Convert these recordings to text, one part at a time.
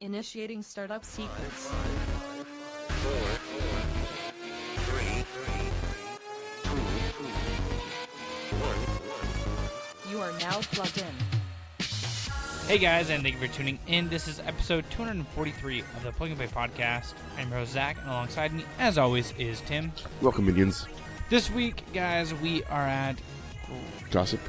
Initiating startup sequence. 4, 3, 2, 1. You are now plugged in. Hey guys, and thank you for tuning in. This is episode 243 of the Plug and Play podcast. I'm your host Zach, and alongside me, as always, is Tim. Welcome, minions. This week, guys, we are at... Gossip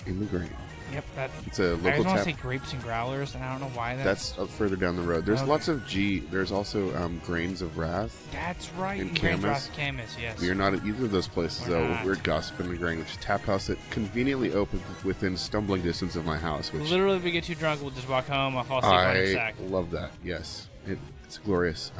in the Grain. Yep, that's... It's a I local just want to tap. say Grapes and Growlers, and I don't know why That's up further down the road. There's Okay. lots of There's also Grains of Wrath. That's right. In Grains, Camas. Camas, yes. We are not at either of those places, We're though. not. We're at Gossip in the Grain, which is a tap house that conveniently opened within stumbling distance of my house. Which Literally, if we get too drunk, we'll just walk home. I'll fall asleep on the I sack. love that. Yes, it's glorious.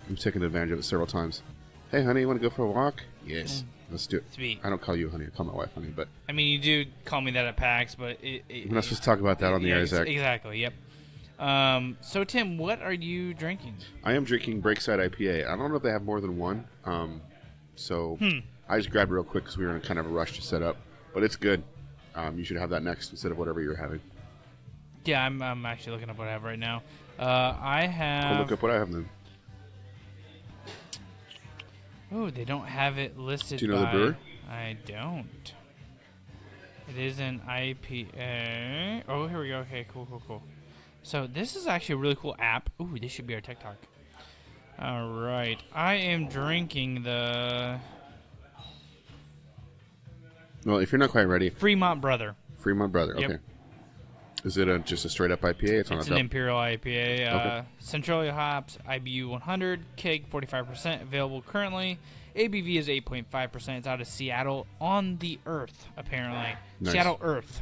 We've taken advantage of it several times. Hey, honey, you want to go for a walk? Yes, let's do it. Sweet. I don't call you honey. I call my wife honey, but I mean, you do call me that at PAX, but... we're not supposed to talk about that on the air, Zach. Exactly, yep. So, Tim, what are you drinking? I am drinking Breakside IPA. I don't know if they have more than one. So I just grabbed it real quick because we were in kind of a rush to set up. But it's good. You should have that next instead of whatever you're having. Yeah, I'm actually looking up what I have right now. I have... Go look up what I have then. Oh, they don't have it listed. Do you know the brewer? I don't. It is an IPA. Oh, here we go. Okay, cool. So this is actually a really cool app. Ooh, this should be our TikTok. All right, I am drinking the Well, if you're not quite ready, Fremont Brother. Fremont Brother. Yep. Okay. Is it just a straight up IPA? It's on It's a an top. Imperial IPA. Okay. Centralia hops, IBU 100, keg 45%, available currently. ABV is 8.5%. It's out of Seattle on the Earth, apparently. Nice. Seattle Earth.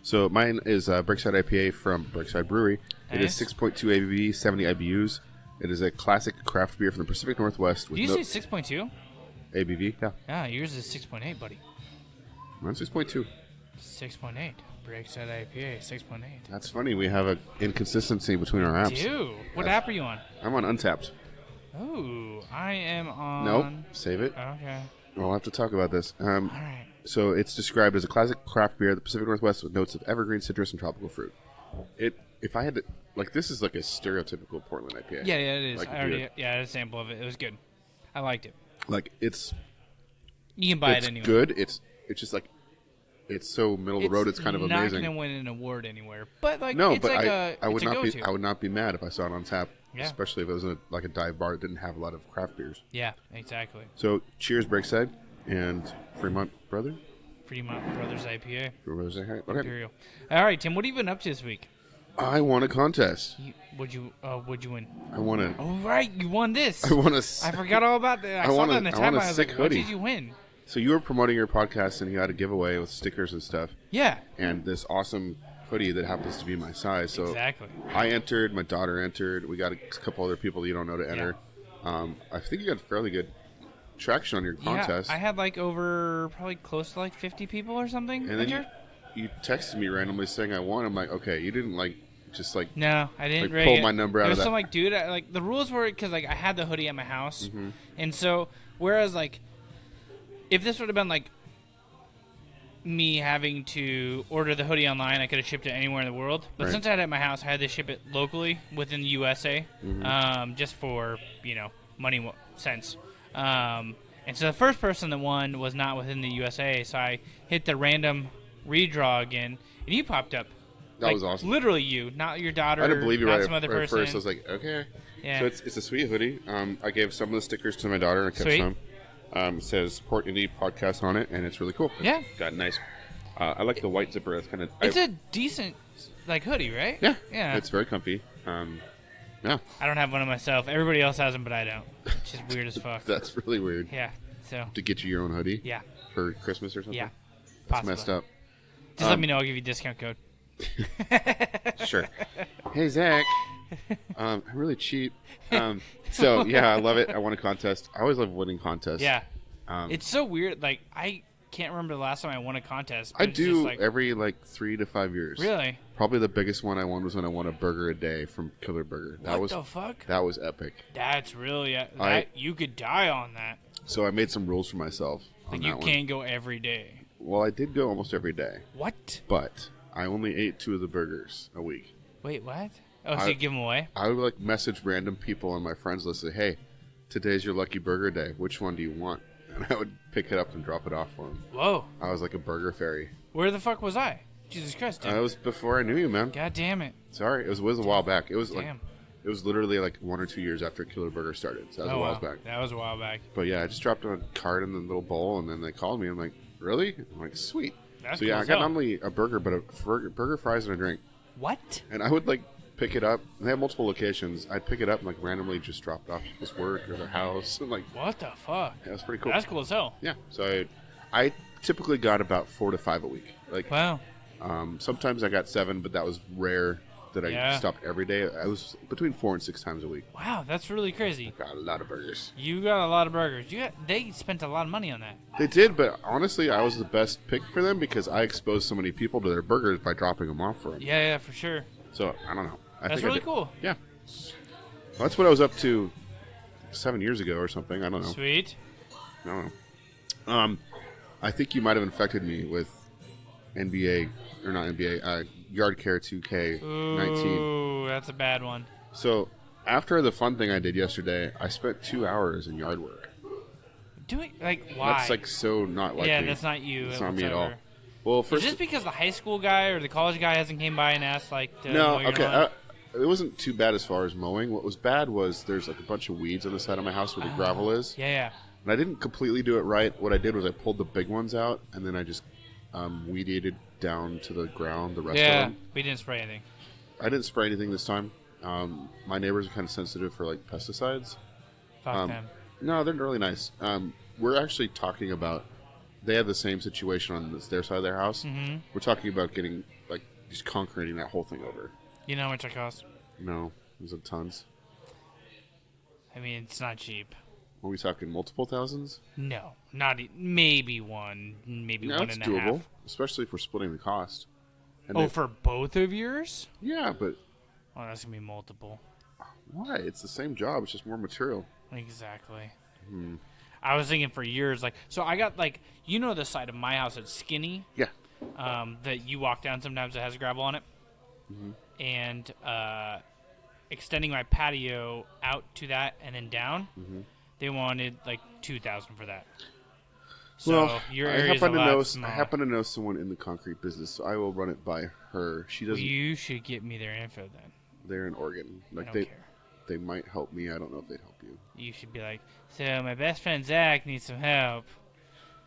So mine is Breakside IPA from Breakside Brewery. It is Nice. 6.2 ABV, 70 IBUs. It is a classic craft beer from the Pacific Northwest. With Did you no say 6.2? ABV? Yeah. Yeah, yours is 6.8, buddy. Mine's 6.2. 6.8. Breakside IPA, 6.8. That's funny. We have an inconsistency between our apps. Dude, what That's- app are you on? I'm on Untapped. Oh, I am on... Nope. Save it. Okay. We'll have to talk about this. All right. So it's described as a classic craft beer of the Pacific Northwest with notes of evergreen, citrus, and tropical fruit. If I had to, this is like a stereotypical Portland IPA. Yeah, it is. Like I had a sample of it. It was good. I liked it. Like it's You can buy it's it anywhere. good. It's just like it's so middle of the road. It's kind of not amazing. going to win an award anywhere, but like No, it's but like I would it's a not go-to. be I would not be mad if I saw it on tap. Yeah. Especially if it was like a dive bar that didn't have a lot of craft beers. Yeah, exactly. So cheers, Breakside and Fremont Brother. Fremont Brothers IPA. Okay. Imperial. All right, Tim. What have you been up to this week? I won a contest. What'd you win? I won a. Oh right, you won this. I won a. I forgot all about that. I saw won that a- in the I tab. won a I was sick like, what hoodie. did you win? So you were promoting your podcast and you had a giveaway with stickers and stuff, Yeah, and this awesome hoodie that happens to be my size. So exactly. I entered. My daughter entered. We got a couple other people you don't know to enter. I think you got fairly good traction on your contest. Yeah, I had like over probably close to like 50 people or something. and then enter. you texted me randomly saying I won. I'm like, okay, you didn't just like No, I didn't. Like, rig pull it. my number out There of was that. some like, dude, like the rules were because like I had the hoodie at my house, and so whereas like if this would have been like me having to order the hoodie online, I could have shipped it anywhere in the world. But Right. since I had it at my house, I had to ship it locally within the USA, just for money sense. And so the first person that won was not within the USA, so I hit the random redraw again, and you popped up. That was awesome. Literally you, not your daughter. I didn't believe you not right some other at person. first. I was like, okay. Yeah. So it's a sweet hoodie. I gave some of the stickers to my daughter and I kept Sweet. some. It says Support Indie Podcast on it, and it's really cool. Yeah. It's got nice. I like the white zipper. It's kind of. It's a decent like hoodie, right? Yeah. Yeah. It's very comfy. Yeah. I don't have one of myself. Everybody else has them, but I don't. Which is weird as fuck. That's really weird. Yeah. So. To get you your own hoodie Yeah. for Christmas or something. Yeah. That's Possibly. messed up. Just let me know. I'll give you a discount code. Sure. Hey Zach. I'm really cheap. So yeah, I love it. I won a contest. I always love winning contests. Yeah. Um, It's so weird. Like I can't remember the last time I won a contest. But I it's just do like, every 3 to 5 years. Really? Probably the biggest one I won was when I won a burger a day from Killer Burger. What the fuck? That was epic. That's really I- you could die on that. So I made some rules for myself on Like that you one. can't go every day. Well, I did go almost every day, What? but I only ate 2 of the burgers a week. Wait, what? Oh, so you give them away? I would like message random people on my friends list, say, "Hey, today's your lucky burger day. Which one do you want?" And I would pick it up and drop it off for them. Whoa. I was like a burger fairy. Where the fuck was I? Jesus Christ, dude. It was before I knew you, man. God damn it. Sorry, it was a while back. It was like Damn. it was literally like 1 or 2 years after Killer Burger started. So that was a while wow. back. That was a while back. But yeah, I just dropped a card in the little bowl, and then they called me. I'm like, really? I'm like, sweet. That's So yeah, cool I as got hell. not only a burger, but a burger, fries, and a drink. What? And I would like pick it up. They have multiple locations. I'd pick it up and like randomly just drop it off at this work or their house. And like, What the fuck? yeah, that's pretty cool. That's cool as hell. Yeah. So I typically got about 4 to 5 a week. Like, Wow. sometimes I got 7, but that was rare that I Yeah. stopped every day. I was between 4 and 6 times a week. Wow, that's really crazy. Got a lot of burgers. You got a lot of burgers. They spent a lot of money on that. They did, but honestly, I was the best pick for them because I exposed so many people to their burgers by dropping them off for them. Yeah, for sure. So I don't know. I That's think I really did. cool. Yeah. Well, that's what I was up to 7 years ago or something. I don't know. Sweet. I don't know. I think you might have infected me with NBA or not NBA. Yard Care 2K19. Ooh, that's a bad one. So after the fun thing I did yesterday, I spent 2 hours in yard work. Doing like why? That's like so not like yeah, me. that's not you. It's not me at all. whatsoever. Well, Is first this because the high school guy or the college guy hasn't came by and asked like to no, mow your okay. lawn? It wasn't too bad as far as mowing. What was bad was there's like a bunch of weeds on the side of my house where the gravel is. Yeah. And I didn't completely do it right. What I did was I pulled the big ones out, and then I just weed-eated down to the ground the rest of Yeah. them. We didn't spray anything. I didn't spray anything this time. My neighbors are kind of sensitive for like pesticides. Fuck them. No, they're really nice. We're actually talking about. They have the same situation on their side of their house. Mm-hmm. We're talking about getting like just concreting that whole thing over. You know how much it costs? No, there's tons. I mean, it's not cheap. Are we talking multiple thousands? No, not maybe one, maybe No, one it's and a doable, half. especially if we're splitting the cost. And Oh, they- for both of yours? yeah, but Oh, that's gonna be multiple. why? It's the same job. It's just more material. Exactly. Hmm. I was thinking for years, like, so I got like, you know, the side of my house that's skinny, Yeah. that you walk down sometimes that has gravel on it, and extending my patio out to that and then down, they wanted like 2,000 for that. So Well, your I area's happen a to lot know. smaller. I happen to know someone in the concrete business, so I will run it by her. She Well, doesn't. you should get me their info then. They're in Oregon. I Like don't they, care. they might help me. I don't know if they'd help you. You should be like, so my best friend Zach needs some help,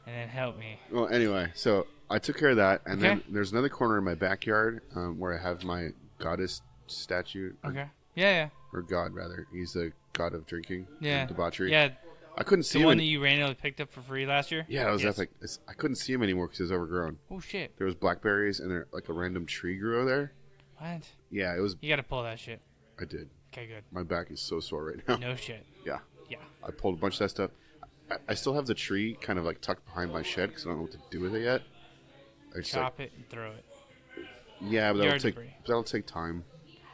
and then help me. Well, anyway, so I took care of that, and then Okay. there's another corner in my backyard where I have my goddess statue. Okay. Yeah, Or god rather. He's the god of drinking. yeah. And debauchery. Yeah, I couldn't see the him. one that you randomly picked up for free last year? Yeah, it was Yes. like I couldn't see him anymore because he was overgrown. Oh, shit. There was blackberries and there like a random tree grew over there. What? Yeah, it was. You gotta pull that shit. I did. Okay, good. My back is so sore right now. No shit. Yeah, Yeah. I pulled a bunch of that stuff. I still have the tree kind of like tucked behind my shed because I don't know what to do with it yet. I just, Chop it and throw it. yeah, but Yard debris. that'll take time.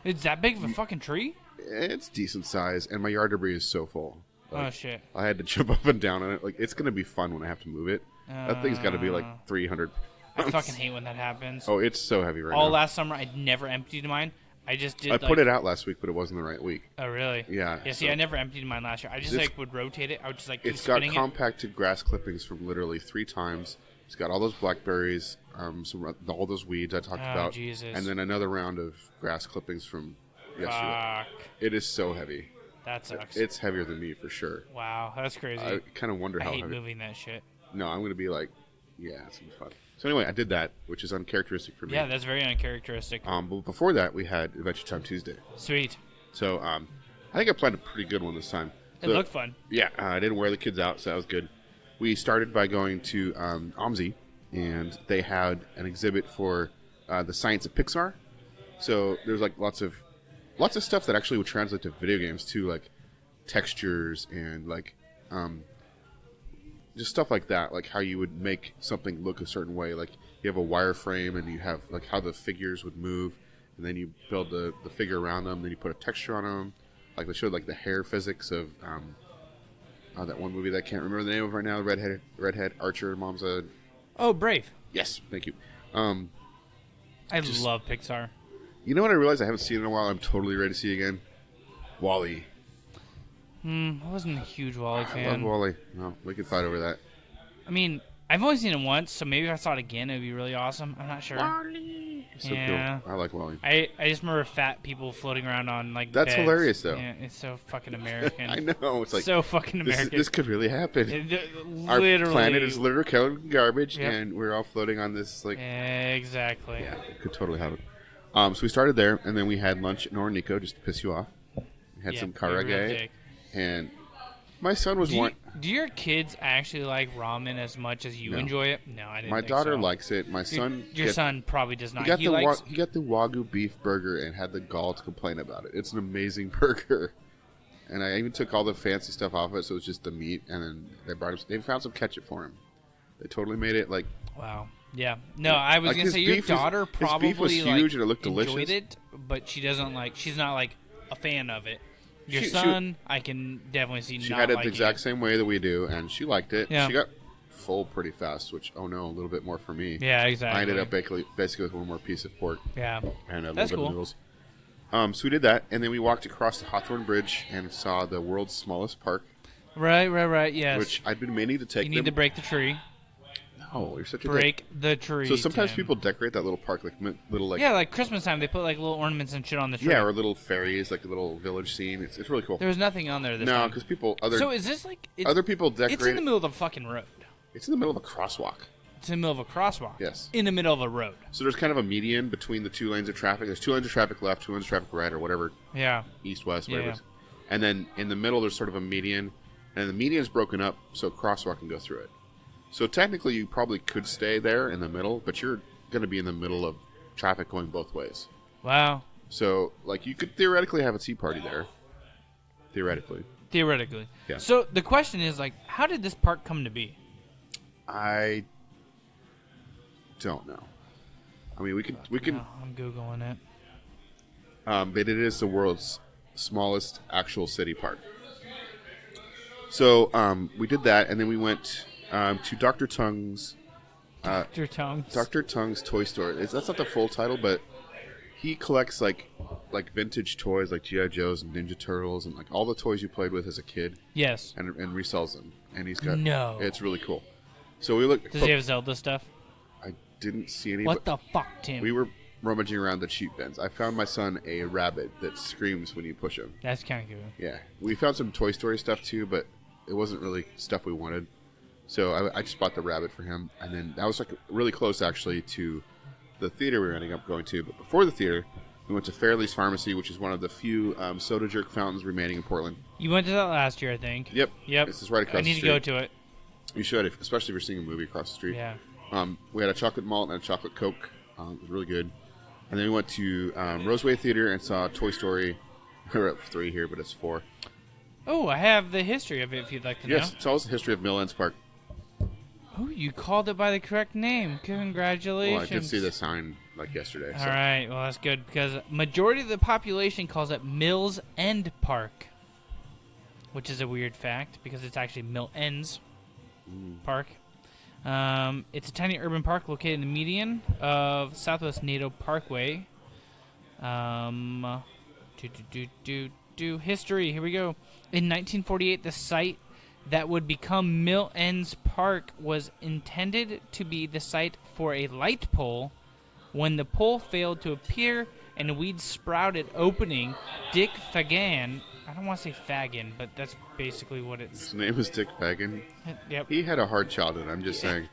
It's that big of a fucking tree? It's decent size, and my yard debris is so full. Oh, shit. I had to jump up and down on it. Like it's gonna be fun when I have to move it. That thing's got to be like 300. I fucking hate when that happens. Oh, it's so heavy right All now. last summer, I never emptied mine. I just did. I put it out last week, but it wasn't the right week. Oh, really? Yeah, Yeah. See, so- I never emptied mine last year. I just It's- like would rotate it. I would just like keep It's got spinning it. compacted grass clippings from literally 3 times. It's got all those blackberries, all those weeds I talked Oh, about, Jesus. and then another round of grass clippings from yesterday. Fuck. It is so heavy. That sucks. It's heavier than me for sure. Wow, that's crazy. I kind of wonder I how hate heavy. moving that shit. No, I'm going to be like, yeah, it's going to be fun. So anyway, I did that, which is uncharacteristic for me. Yeah, that's very uncharacteristic. But before that, we had Adventure Time Tuesday. Sweet. So I think I planned a pretty good one this time. It So, looked fun. Yeah, I didn't wear the kids out, so that was good. We started by going to OMSI, and they had an exhibit for the science of Pixar. So there's like lots of stuff that actually would translate to video games too, like textures and like just stuff like that, like how you would make something look a certain way. Like you have a wireframe and you have like how the figures would move, and then you build the figure around them, then you put a texture on them. Like they showed like the hair physics of that one movie that I can't remember the name of right now. Redhead Archer. Mom's a Oh, Brave. yes. Thank you. I love Pixar. You know what I realized I haven't seen in a while? I'm totally ready to see again. Wall-E. I wasn't a huge Wall-E I fan. love Wall-E. No, we could fight over that. I mean, I've only seen it once, so maybe if I saw it again, it would be really awesome. I'm not sure. So Yeah. cool. I like Wall-E. I just remember fat people floating around on like That's beds. hilarious, though. Yeah, it's so fucking American. I know. It's like so fucking this, American. this could really happen. Our Literally. planet is literally covered in garbage, Yep. and we're all floating on this like. Exactly. Yeah, it could totally happen. So we started there, and then we had lunch at Noranico just to piss you off. We had some we were karage, dick. and my son was one. Do your kids actually like ramen as much as you No. enjoy it? No, I didn't. My think daughter so. likes it. My son. Your son probably does not. He got, likes. he got the Wagyu beef burger and had the gall to complain about it. It's an amazing burger. And I even took all the fancy stuff off it, so it's just the meat. And then they found some ketchup for him. They totally made it like. Wow. Yeah. No, I was Like, gonna his say your beef was- daughter his probably beef was huge like, and it looked delicious. enjoyed it, but she doesn't like. She's not like a fan of it. Your She- son, I can definitely see. She not had it the liking exact same way that we do, and she liked it. Yeah. She got full pretty fast, which, oh no, a little bit more for me. Yeah, exactly. I ended up basically with one more piece of pork Yeah. and a That's little cool. bit of noodles. So we did that, and then we walked across the Hawthorne Bridge and saw the world's smallest park, Right. Yes. which I'd been meaning to take you need to them. break the tree. No, you're such a dick. Break the tree. So sometimes Tim. people decorate that little park like little like Yeah, like Christmas time, they put like little ornaments and shit on the tree. yeah, or little fairies, like a little village scene. It's really cool. There was nothing on there this No, time. because people So is this like other people decorate. It's in the middle of the fucking road. It's in the middle of a crosswalk. It's in the middle of a crosswalk. Yes. In the middle of a road. So there's kind of a median between the two lanes of traffic. There's 2 lanes of traffic left, 2 lanes of traffic right, or whatever, Yeah. east, west, Yeah. whatever. it is. And then in the middle, there's sort of a median, and the median's broken up so a crosswalk can go through it. So technically, you probably could stay there in the middle, but you're going to be in the middle of traffic going both ways. Wow. So, like, you could theoretically have a tea party there. Theoretically. Yeah. So the question is like, how did this park come to be? I don't know. I mean, we can, Oh, I'm googling it. but it is the world's smallest actual city park. So we did that, and then we went to Dr. Tongue's. Dr. Tongues. Dr. Tongue's toy store. That's not the full title, but he collects like vintage toys, like G.I. Joes and Ninja Turtles, and like all the toys you played with as a kid, Yes. and resells them. And he's got It's really cool. So we looked. Does he have Zelda stuff? I didn't see any. What but the fuck, Tim? We were rummaging around the cheap bins. I found my son a rabbit that screams when you push him. That's kind of cool. Yeah, we found some Toy Story stuff too, but it wasn't really stuff we wanted. So I just bought the rabbit for him, and then that was like really close actually to the theater we were ending up going to. But before the theater, we went to Fairley's Pharmacy, which is one of the few soda jerk fountains remaining in Portland. You went to that last year, I think. Yep. Yep. This is right across I need the to go street. to it. You should, especially if you're seeing a movie across the street. Yeah. We had a chocolate malt and a chocolate Coke. It was really good. And then we went to Roseway Theater and saw Toy Story. We're at 3 here, but it's 4. Oh, I have the history of it if you'd like to Yes, know. tell us the history of Mill Ends Park. Oh, you called it by the correct name. Congratulations. Well, I did see the sign like yesterday. All right, well, that's good because majority of the population calls it Mills End Park, which is a weird fact because it's actually Mill Ends Park. It's a tiny urban park located in the median of Southwest Nato Parkway. History, here we go. In 1948, the site that would become Mill Ends Park was intended to be the site for a light pole. When the pole failed to appear and a weed sprouted opening, Dick Fagan, I don't want to say Fagan, but that's basically what it's... His name is Dick Fagan. Yep. He had a hard childhood, I'm just saying.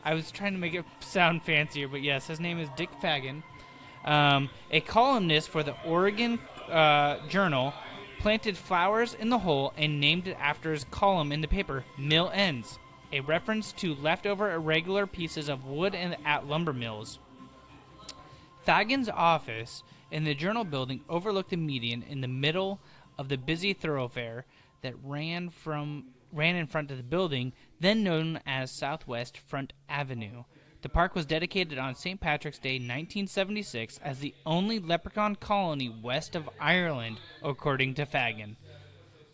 I was trying to make it sound fancier, but yes, his name is Dick Fagan. A columnist for the Oregon Journal planted flowers in the hole and named it after his column in the paper, Mill Ends, a reference to leftover irregular pieces of wood at lumber mills. Fagan's office in the Journal building overlooked the median in the middle of the busy thoroughfare that ran in front of the building, then known as Southwest Front Avenue. The park was dedicated on St. Patrick's Day 1976 as the only leprechaun colony west of Ireland, according to Fagan.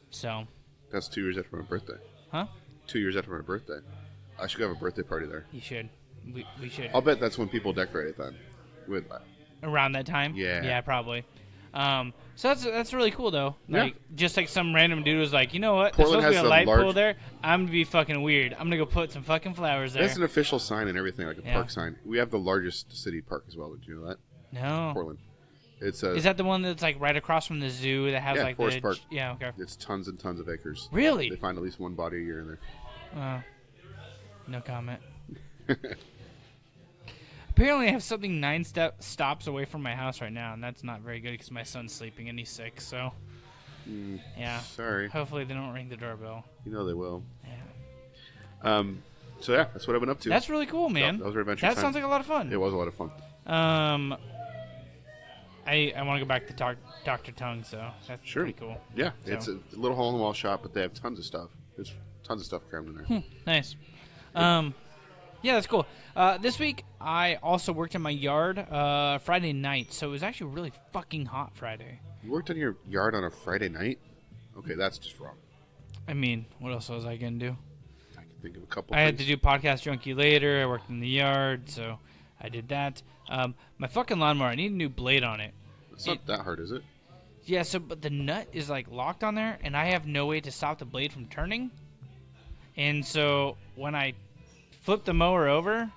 So, That's 2 years after my birthday. huh? 2 years after my birthday. I should have a birthday party there. You should. We should. I'll bet that's when people decorate it then. around that time. Yeah. Probably. So that's really cool though. Yeah. Like just like some random dude was like, you know what? Portland There's supposed to has be a the light large- pole there. I'm gonna be fucking weird. I'm gonna go put some fucking flowers there. That's an official sign and everything, like a Yeah. park sign. We have the largest city park as well. Did you know that? No. Portland. It's Is that the one that's like right across from the zoo that has Yeah, like Forest the Park. Yeah, okay. It's tons and tons of acres. Really? They find at least one body a year in there. No comment. Apparently, I have something 9 stops away from my house right now, and that's not very good because my son's sleeping and he's sick. So, yeah. Sorry. Hopefully, they don't ring the doorbell. You know they will. Yeah. So yeah, that's what I've been up to. That's really cool, man. That was our adventure That time. sounds like a lot of fun. It was a lot of fun. I want to go back to Dr. Tongue, so that's Sure. pretty cool. Yeah, So- it's a little hole-in-the-wall shop, but they have tons of stuff. There's tons of stuff crammed in there. Nice. Yeah, that's cool. This week, I also worked in my yard Friday night, so it was actually really fucking hot Friday. You worked on your yard on a Friday night? Okay, that's just wrong. I mean, what else was I going to do? I can think of a couple I had to things. do Podcast Junkie later. I worked in the yard, so I did that. My fucking lawnmower, I need a new blade on it. It's not that hard, is it? Yeah, but the nut is like locked on there, and I have no way to stop the blade from turning. And so when I flipped the mower over,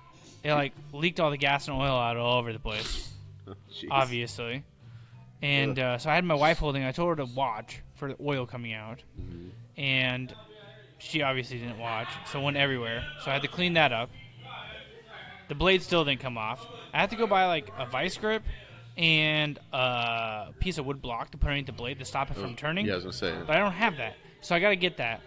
it like leaked all the gas and oil out all over the place, Oh, jeez. obviously. And so I had my wife holding. I told her to watch for the oil coming out, and she obviously didn't watch, so it went everywhere. So I had to clean that up. The blade still didn't come off. I had to go buy like a vice grip and a piece of wood block to put underneath the blade to stop it from turning. Yeah, I was gonna say. But I don't have that, so I got to get that.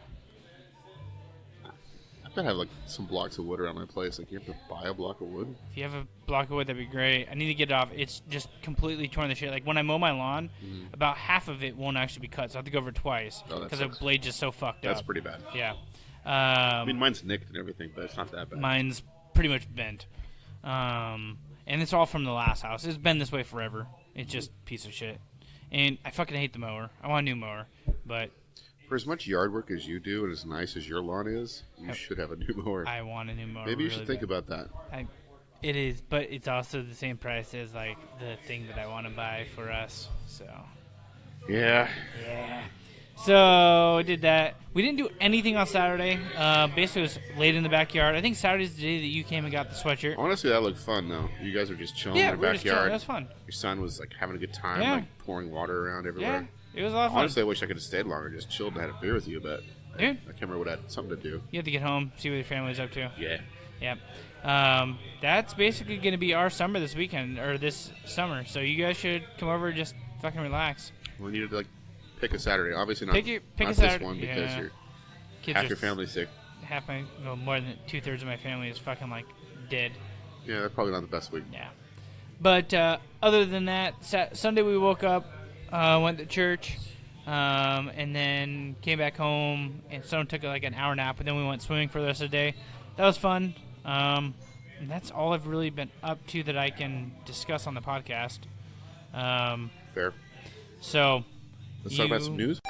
I've got to have like some blocks of wood around my place. Like you have to buy a block of wood. If you have a block of wood, that'd be great. I need to get it off. It's just completely torn to shit. Like when I mow my lawn, about half of it won't actually be cut, so I have to go over it twice Oh, that because the sucks. blade's just so fucked That's up. pretty bad. Yeah. I mean, mine's nicked and everything, but it's not that bad. Mine's pretty much bent. And it's all from the last house. It's been this way forever. It's just a piece of shit. And I fucking hate the mower. I want a new mower. But For as much yard work as you do and as nice as your lawn is, you should have a new mower. I want a new mower. Maybe you really should think bad. about that. It is, but it's also the same price as like the thing that I want to buy for us. So Yeah. yeah. So did that. We didn't do anything on Saturday. Basically, it was laid in the backyard. I think Saturday's the day that you came and got the sweatshirt. Honestly, that looked fun, though. You guys were just chilling Yeah, in we the were just chilling. backyard. That was fun. Your son was like having a good time, Yeah. like pouring water around Yeah, everywhere. it was a lot of fun. Honestly, I wish I could have stayed longer, just chilled and had a beer with you, but Dude. I can't remember what I had something to do. You had to get home, see what your family's up to. Yeah. Yeah. That's basically going to be our summer this weekend, or this summer. So you guys should come over and just fucking relax. We needed to like pick a Saturday. Obviously not, Pick a not Saturday. this one because Yeah. you're Kids half are your family's sick. more than 2/3 of my family is fucking like dead. Yeah, that's probably not the best week. Yeah. But other than that, Sunday we woke up, went to church, and then came back home, and someone took like an hour nap, and then we went swimming for the rest of the day. That was fun. And that's all I've really been up to that I can discuss on the podcast. Fair. So Let's talk about you- some news.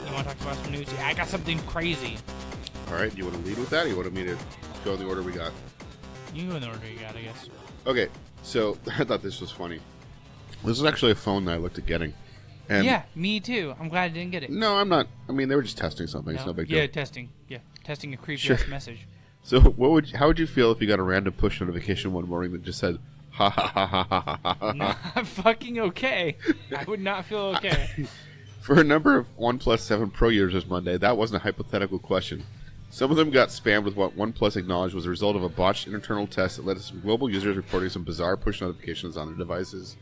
You want to talk about some news? Yeah, I got something crazy. All right, do you want to lead with that, or you want me to go in the order we got? You can go in the order you got, I guess. Okay, so I thought this was funny. This is actually a phone that I looked at getting. And Yeah, me too. I'm glad I didn't get it. No, I'm not. I mean, they were just testing something. It's no big Yeah, deal. testing. Yeah, testing a creepy Sure. ass message. So, how would you feel if you got a random push notification one morning that just said, "Ha ha ha ha ha ha ha"? Not fucking okay. I would not feel okay. For a number of OnePlus 7 Pro users Monday, that wasn't a hypothetical question. Some of them got spammed with what OnePlus acknowledged was a result of a botched internal test that led to some global users reporting some bizarre push notifications on their devices.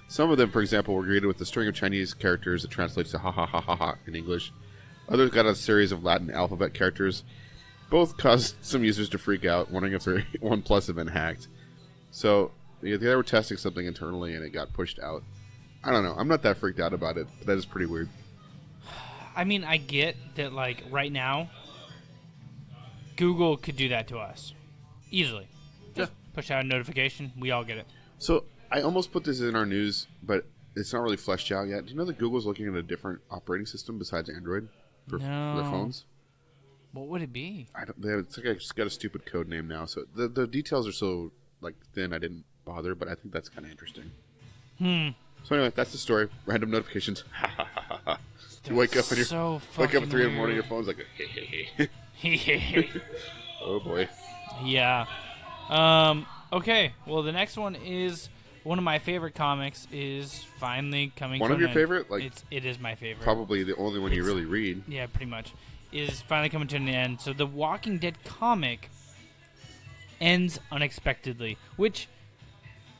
Some of them, for example, were greeted with a string of Chinese characters that translates to "ha ha ha ha ha" in English. Others got a series of Latin alphabet characters. Both caused some users to freak out, wondering if their OnePlus had been hacked. So, they were testing something internally and it got pushed out. I don't know. I'm not that freaked out about it, but that is pretty weird. I mean, I get that, like, right now, Google could do that to us. Easily. Just push out a notification. We all get it. So, I almost put this in our news, but it's not really fleshed out yet. Do you know that Google's looking at a different operating system besides Android for their No. phones? What would it be? I don't. It's like it's got a stupid code name now. So the details are so like thin. I didn't bother, but I think that's kind of interesting. So anyway, that's the story. Random notifications. You wake up and so wake up at 3 in the weird. morning. Your phone's like, hey. Oh boy. Yeah. Okay. Well, the next one is one of my favorite comics. Is finally coming. One to of an your end. favorite? Like it is my favorite. probably the only one you It's- really read. Yeah, pretty much. Is finally coming to an end. So the Walking Dead comic ends unexpectedly, which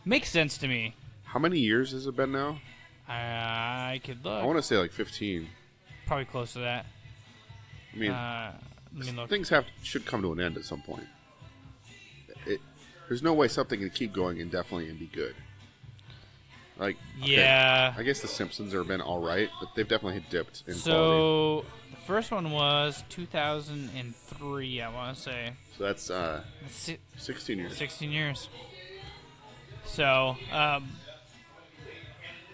makes sense to me. How many years has it been now? I could look. I want to say like 15. Probably close to that. I mean, Let me look. things should come to an end at some point. There's no way something can keep going indefinitely and be good. Like, okay, Yeah. I guess the Simpsons have been all right, but they've definitely dipped in quality. So the first one was 2003. I want to say. So that's That's 16 years. 16 years. So,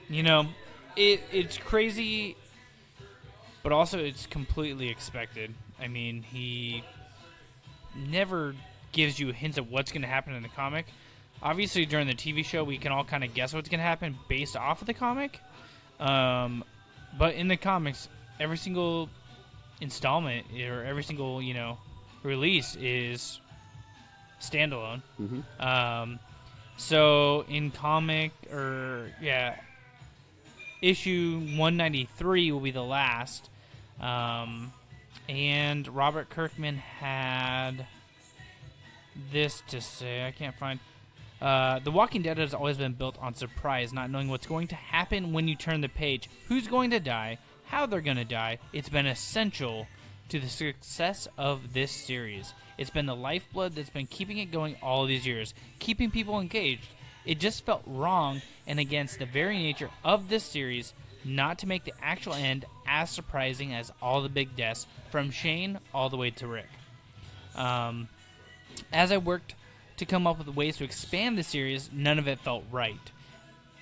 you know, it's crazy, but also it's completely expected. I mean, he never gives you hints of what's going to happen in the comic. Obviously, during the TV show, we can all kind of guess what's going to happen based off of the comic. But in the comics, every single installment or every single, release is standalone. Mm-hmm. So in issue 193 will be the last. And Robert Kirkman had this to say. I can't find. The Walking Dead has always been built on surprise, not knowing what's going to happen when you turn the page, who's going to die, how they're going to die. It's been essential to the success of this series. It's been the lifeblood that's been keeping it going all these years, keeping people engaged. It just felt wrong and against the very nature of this series not to make the actual end as surprising as all the big deaths, from Shane all the way to Rick. As I worked to come up with ways to expand the series, none of it felt right.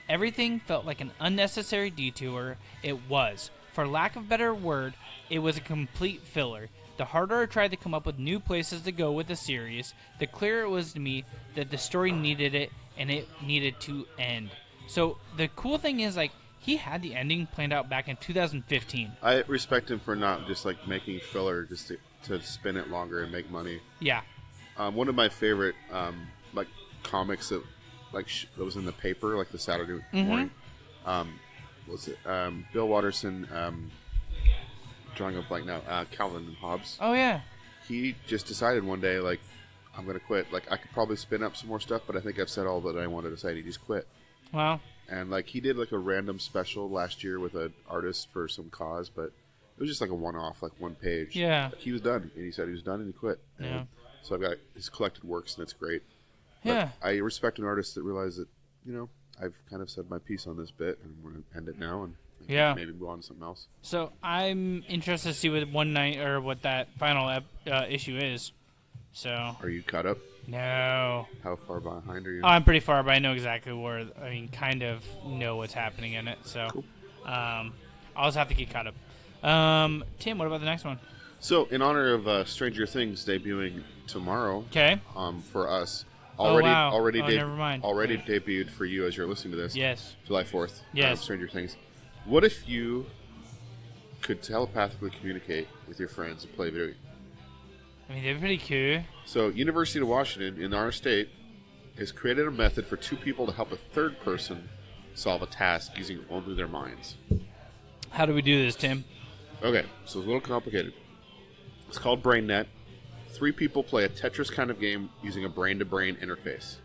Everything felt like an unnecessary detour. It was. For lack of a better word, it was a complete filler. The harder I tried to come up with new places to go with the series, the clearer it was to me that the story needed it, and it needed to end. So the cool thing is, like, he had the ending planned out back in 2015. I respect him for not just like making filler just to spin it longer and make money. Yeah. One of my favorite like comics that that was in the paper, like the Saturday morning. Was it Bill Watterson? Drawing a blank now. Calvin and Hobbes. Oh, yeah. He just decided one day, like, I'm gonna quit. Like, I could probably spin up some more stuff, but I think I've said all that I wanted to say. He just quit. Wow. And like he did like a random special last year with an artist for some cause, but it was just like a one-off, like one page. Yeah. Like, he was done, and he said he was done, and he quit. And Yeah. so I've got his collected works, and it's great. Yeah. But I respect an artist that realizes that, I've kind of said my piece on this bit, and I'm going to end it now, and Yeah. maybe move on to something else. So I'm interested to see what that final issue is. So Are you caught up? no, How far behind are you? I'm pretty far, but I know exactly where. I mean, kind of know what's happening in it. So Cool. I'll just have to get caught up. Tim, what about the next one? So, in honor of Stranger Things debuting tomorrow, Okay. for us, Oh, wow. already Oh, never mind. already debuted for you as you're listening to this. Yes. July 4th. Yes. Stranger Things. What if you could telepathically communicate with your friends and play video games? I mean, they're pretty cool. So, University of Washington, in our state, has created a method for two people to help a third person solve a task using only their minds. How do we do this, Tim? Okay, so it's a little complicated. It's called BrainNet. 3 people play a Tetris kind of game using a brain-to-brain interface.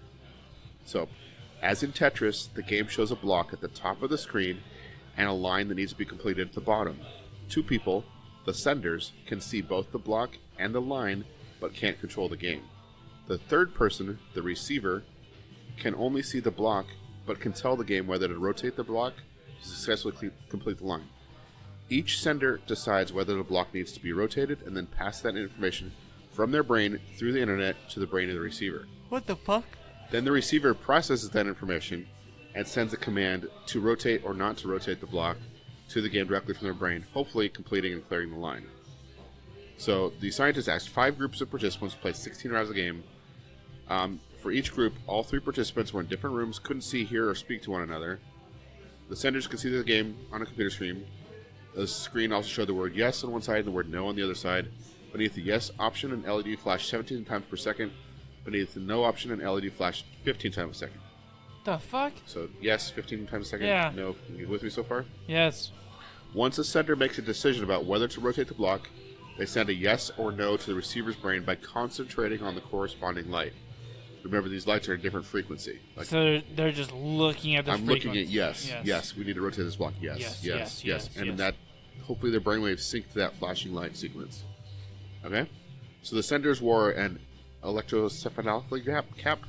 So, as in Tetris, the game shows a block at the top of the screen and a line that needs to be completed at the bottom. 2 people, the senders, can see both the block and the line, but can't control the game. The third person, the receiver, can only see the block, but can tell the game whether to rotate the block to successfully complete the line. Each sender decides whether the block needs to be rotated and then pass that information from their brain through the internet to the brain of the receiver. What the fuck? Then the receiver processes that information and sends a command to rotate or not to rotate the block to the game directly from their brain, hopefully completing and clearing the line. So the scientists asked 5 groups of participants to play 16 rounds of the game. For each group, all 3 participants were in different rooms, couldn't see, hear, or speak to one another. The senders could see the game on a computer screen. The screen also showed the word yes on one side and the word no on the other side. Beneath the yes option, an LED flashed 17 times per second. Beneath the no option, an LED flashed 15 times a second. The fuck? So yes, 15 times a second. Yeah. No. You with me so far? Yes. Once the sender makes a decision about whether to rotate the block, they send a yes or no to the receiver's brain by concentrating on the corresponding light. Remember, these lights are a different frequency. Like, So they're just looking at this I'm frequency. looking at yes, we need to rotate this block. Yes. And that, hopefully their brainwaves sync to that flashing light sequence. Okay? So the senders wore an electroencephalograph cap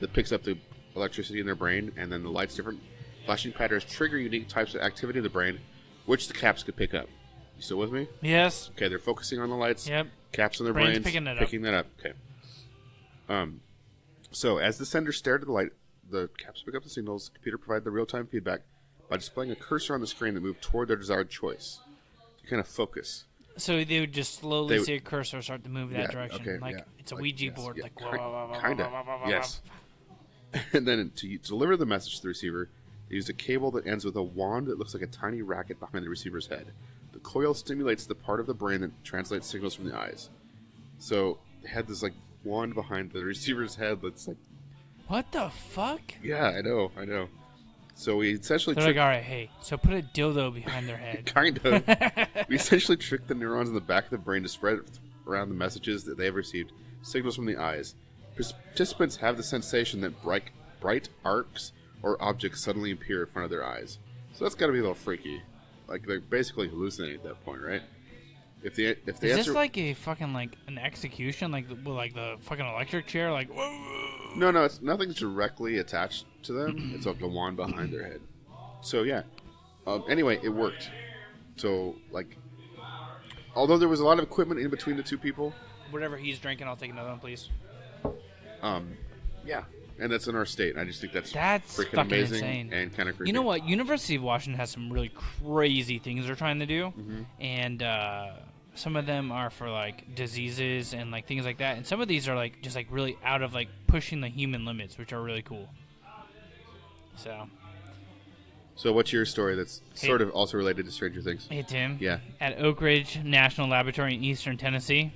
that picks up the electricity in their brain, and then the light's different flashing patterns trigger unique types of activity in the brain, which the caps could pick up. You still with me? Yes. Okay, they're focusing on the lights. Yep. Caps in their Brain's brains. picking that up. Okay. So as the sender stared at the light, the caps pick up the signals. The computer provided the real-time feedback by displaying a cursor on the screen that moved toward their desired choice. To kind of focus. So they would just slowly see a cursor start to move that direction. Okay, like it's a Ouija board. Like kind of. Yes. And then to deliver the message to the receiver, they used a cable that ends with a wand that looks like a tiny racket behind the receiver's head. The coil stimulates the part of the brain that translates signals from the eyes. So they had this like wand behind the receiver's head that's like, what the fuck? yeah, I know. So we essentially They're like, all right, hey, so put a dildo behind their head. kind of. We essentially tricked the neurons in the back of the brain to spread around the messages that they have received, signals from the eyes. Participants have the sensation that bright arcs or objects suddenly appear in front of their eyes. So that's got to be a little freaky. Like they're basically hallucinating at that point, right? If the Is answer, this like a fucking like an execution, like the fucking electric chair, like whoa? no, it's nothing's directly attached to them. It's like a wand behind their head. So yeah. Anyway, it worked. So like, although there was a lot of equipment in between the two people. Whatever he's drinking, I'll take another one, please. Yeah, and that's in our state. I just think that's freaking fucking amazing insane. and kind of creepy. You know what? University of Washington has some really crazy things they're trying to do, and some of them are for like diseases and like things like that, and some of these are like just like really out of like pushing the human limits, which are really cool. So what's your story that's sort of also related to Stranger Things? Hey Tim. Yeah. At Oak Ridge National Laboratory in Eastern Tennessee,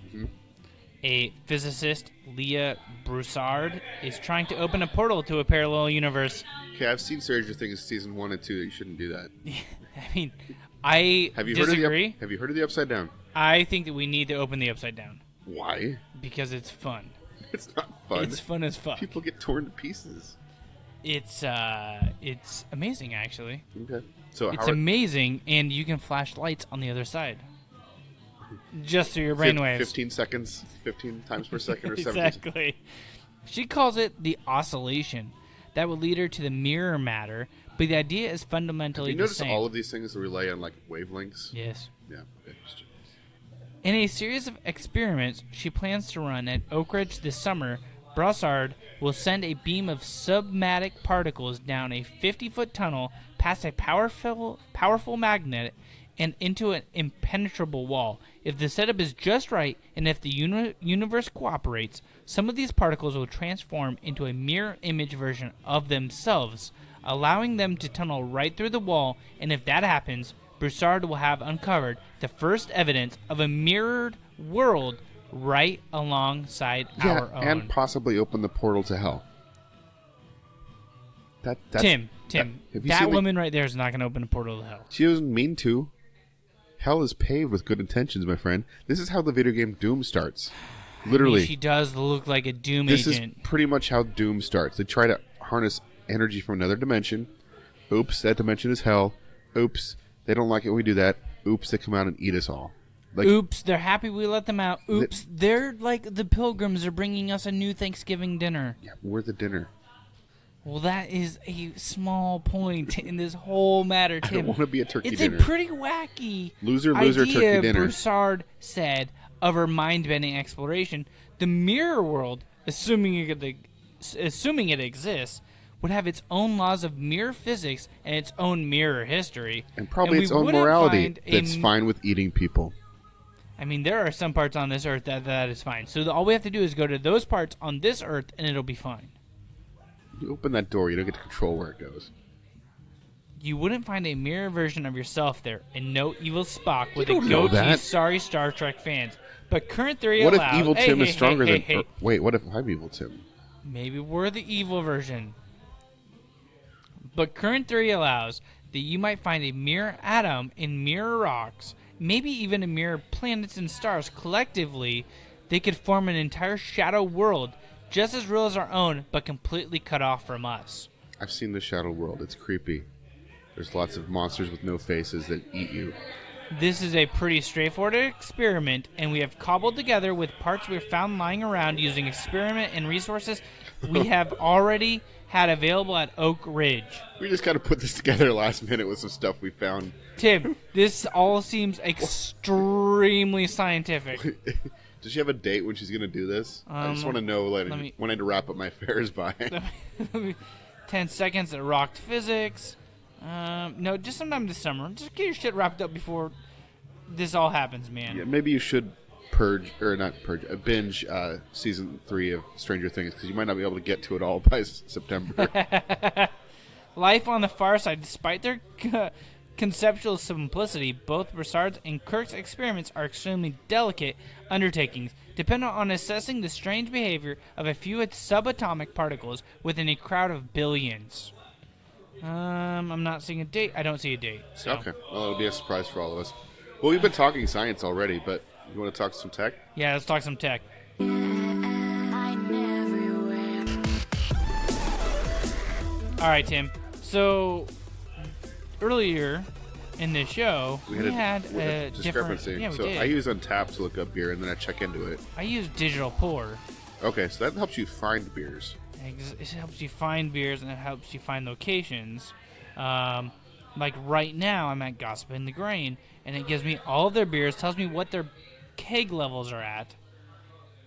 a physicist, Leah Broussard, is trying to open a portal to a parallel universe. Okay, I've seen Stranger Things season 1 and 2. You shouldn't do that. I mean, I disagree. Have you heard of the Upside Down? I think that we need to open the Upside Down. Why? Because it's fun. It's not fun. It's fun as fuck. People get torn to pieces. It's amazing, actually. Okay. So it's amazing, and you can flash lights on the other side. Just through your brainwaves. 15 seconds, 15 times per second or 17. Exactly. She calls it the oscillation. That would lead her to the mirror matter, but the idea is fundamentally the same. You notice all of these things relay on like wavelengths? Yes. Yeah. Okay. In a series of experiments she plans to run at Oak Ridge this summer, Broussard will send a beam of submatic particles down a 50-foot tunnel past a powerful magnet and into an impenetrable wall. If the setup is just right, and if the universe cooperates, some of these particles will transform into a mirror image version of themselves, allowing them to tunnel right through the wall, and if that happens, Broussard will have uncovered the first evidence of a mirrored world right alongside our own. And possibly open the portal to hell. Tim, that woman right there is not going to open a portal to hell. She doesn't mean to. Hell is paved with good intentions, my friend. This is how the video game Doom starts. Literally. I mean, she does look like a Doom agent. This is pretty much how Doom starts. They try to harness energy from another dimension. Oops, that dimension is hell. Oops, they don't like it when we do that. Oops, they come out and eat us all. Like, oops, they're happy we let them out. Oops, they're like the pilgrims are bringing us a new Thanksgiving dinner. Yeah, we're the dinner. Well, that is a small point in this whole matter, Tim. I don't want to be a turkey dinner. It's a pretty wacky loser idea turkey dinner. Broussard said of her mind-bending exploration. The mirror world, assuming it exists, would have its own laws of mirror physics and its own mirror history. And probably its own morality that's fine with eating people. I mean, there are some parts on this Earth that is fine. So all we have to do is go to those parts on this Earth, and it'll be fine. You open that door, you don't get to control where it goes. You wouldn't find a mirror version of yourself there, and no evil Spock with a don't know goatee. that. Sorry, Star Trek fans. But current theory What allows... if Evil Tim is stronger than... Hey. Wait, what if I'm Evil Tim? Maybe we're the evil version. But current theory allows that you might find a mirror atom in mirror rocks, maybe even a mirror planets and stars. Collectively, they could form an entire shadow world, just as real as our own, but completely cut off from us. I've seen the Shadow World. It's creepy. There's lots of monsters with no faces that eat you. This is a pretty straightforward experiment, and we have cobbled together with parts we found lying around using experiment and resources we have already had available at Oak Ridge. We just got to put this together last minute with some stuff we found. Tim, this all seems extremely scientific. Does she have a date when she's going to do this? I just want to know when I need to wrap up my affairs by. 10 seconds at rocked physics. No, just sometime this summer. Just get your shit wrapped up before this all happens, man. Yeah, maybe you should binge season 3 of Stranger Things, because you might not be able to get to it all by September. Life on the far side, despite their conceptual simplicity, both Broussard's and Kirk's experiments are extremely delicate undertakings, dependent on assessing the strange behavior of a few subatomic particles within a crowd of billions. I'm not seeing a date. I don't see a date. So. Okay. Well, it'll be a surprise for all of us. Well, we've been talking science already, but you want to talk some tech? Yeah, let's talk some tech. All right, Tim. So earlier in this show, we had a discrepancy. Yeah, we so did. I use Untappd to look up beer, and then I check into it. I use digital pour. Okay, so that helps you find beers. It helps you find beers, and it helps you find locations. Like right now, I'm at Gossip in the Grain, and it gives me all of their beers, tells me what their keg levels are at,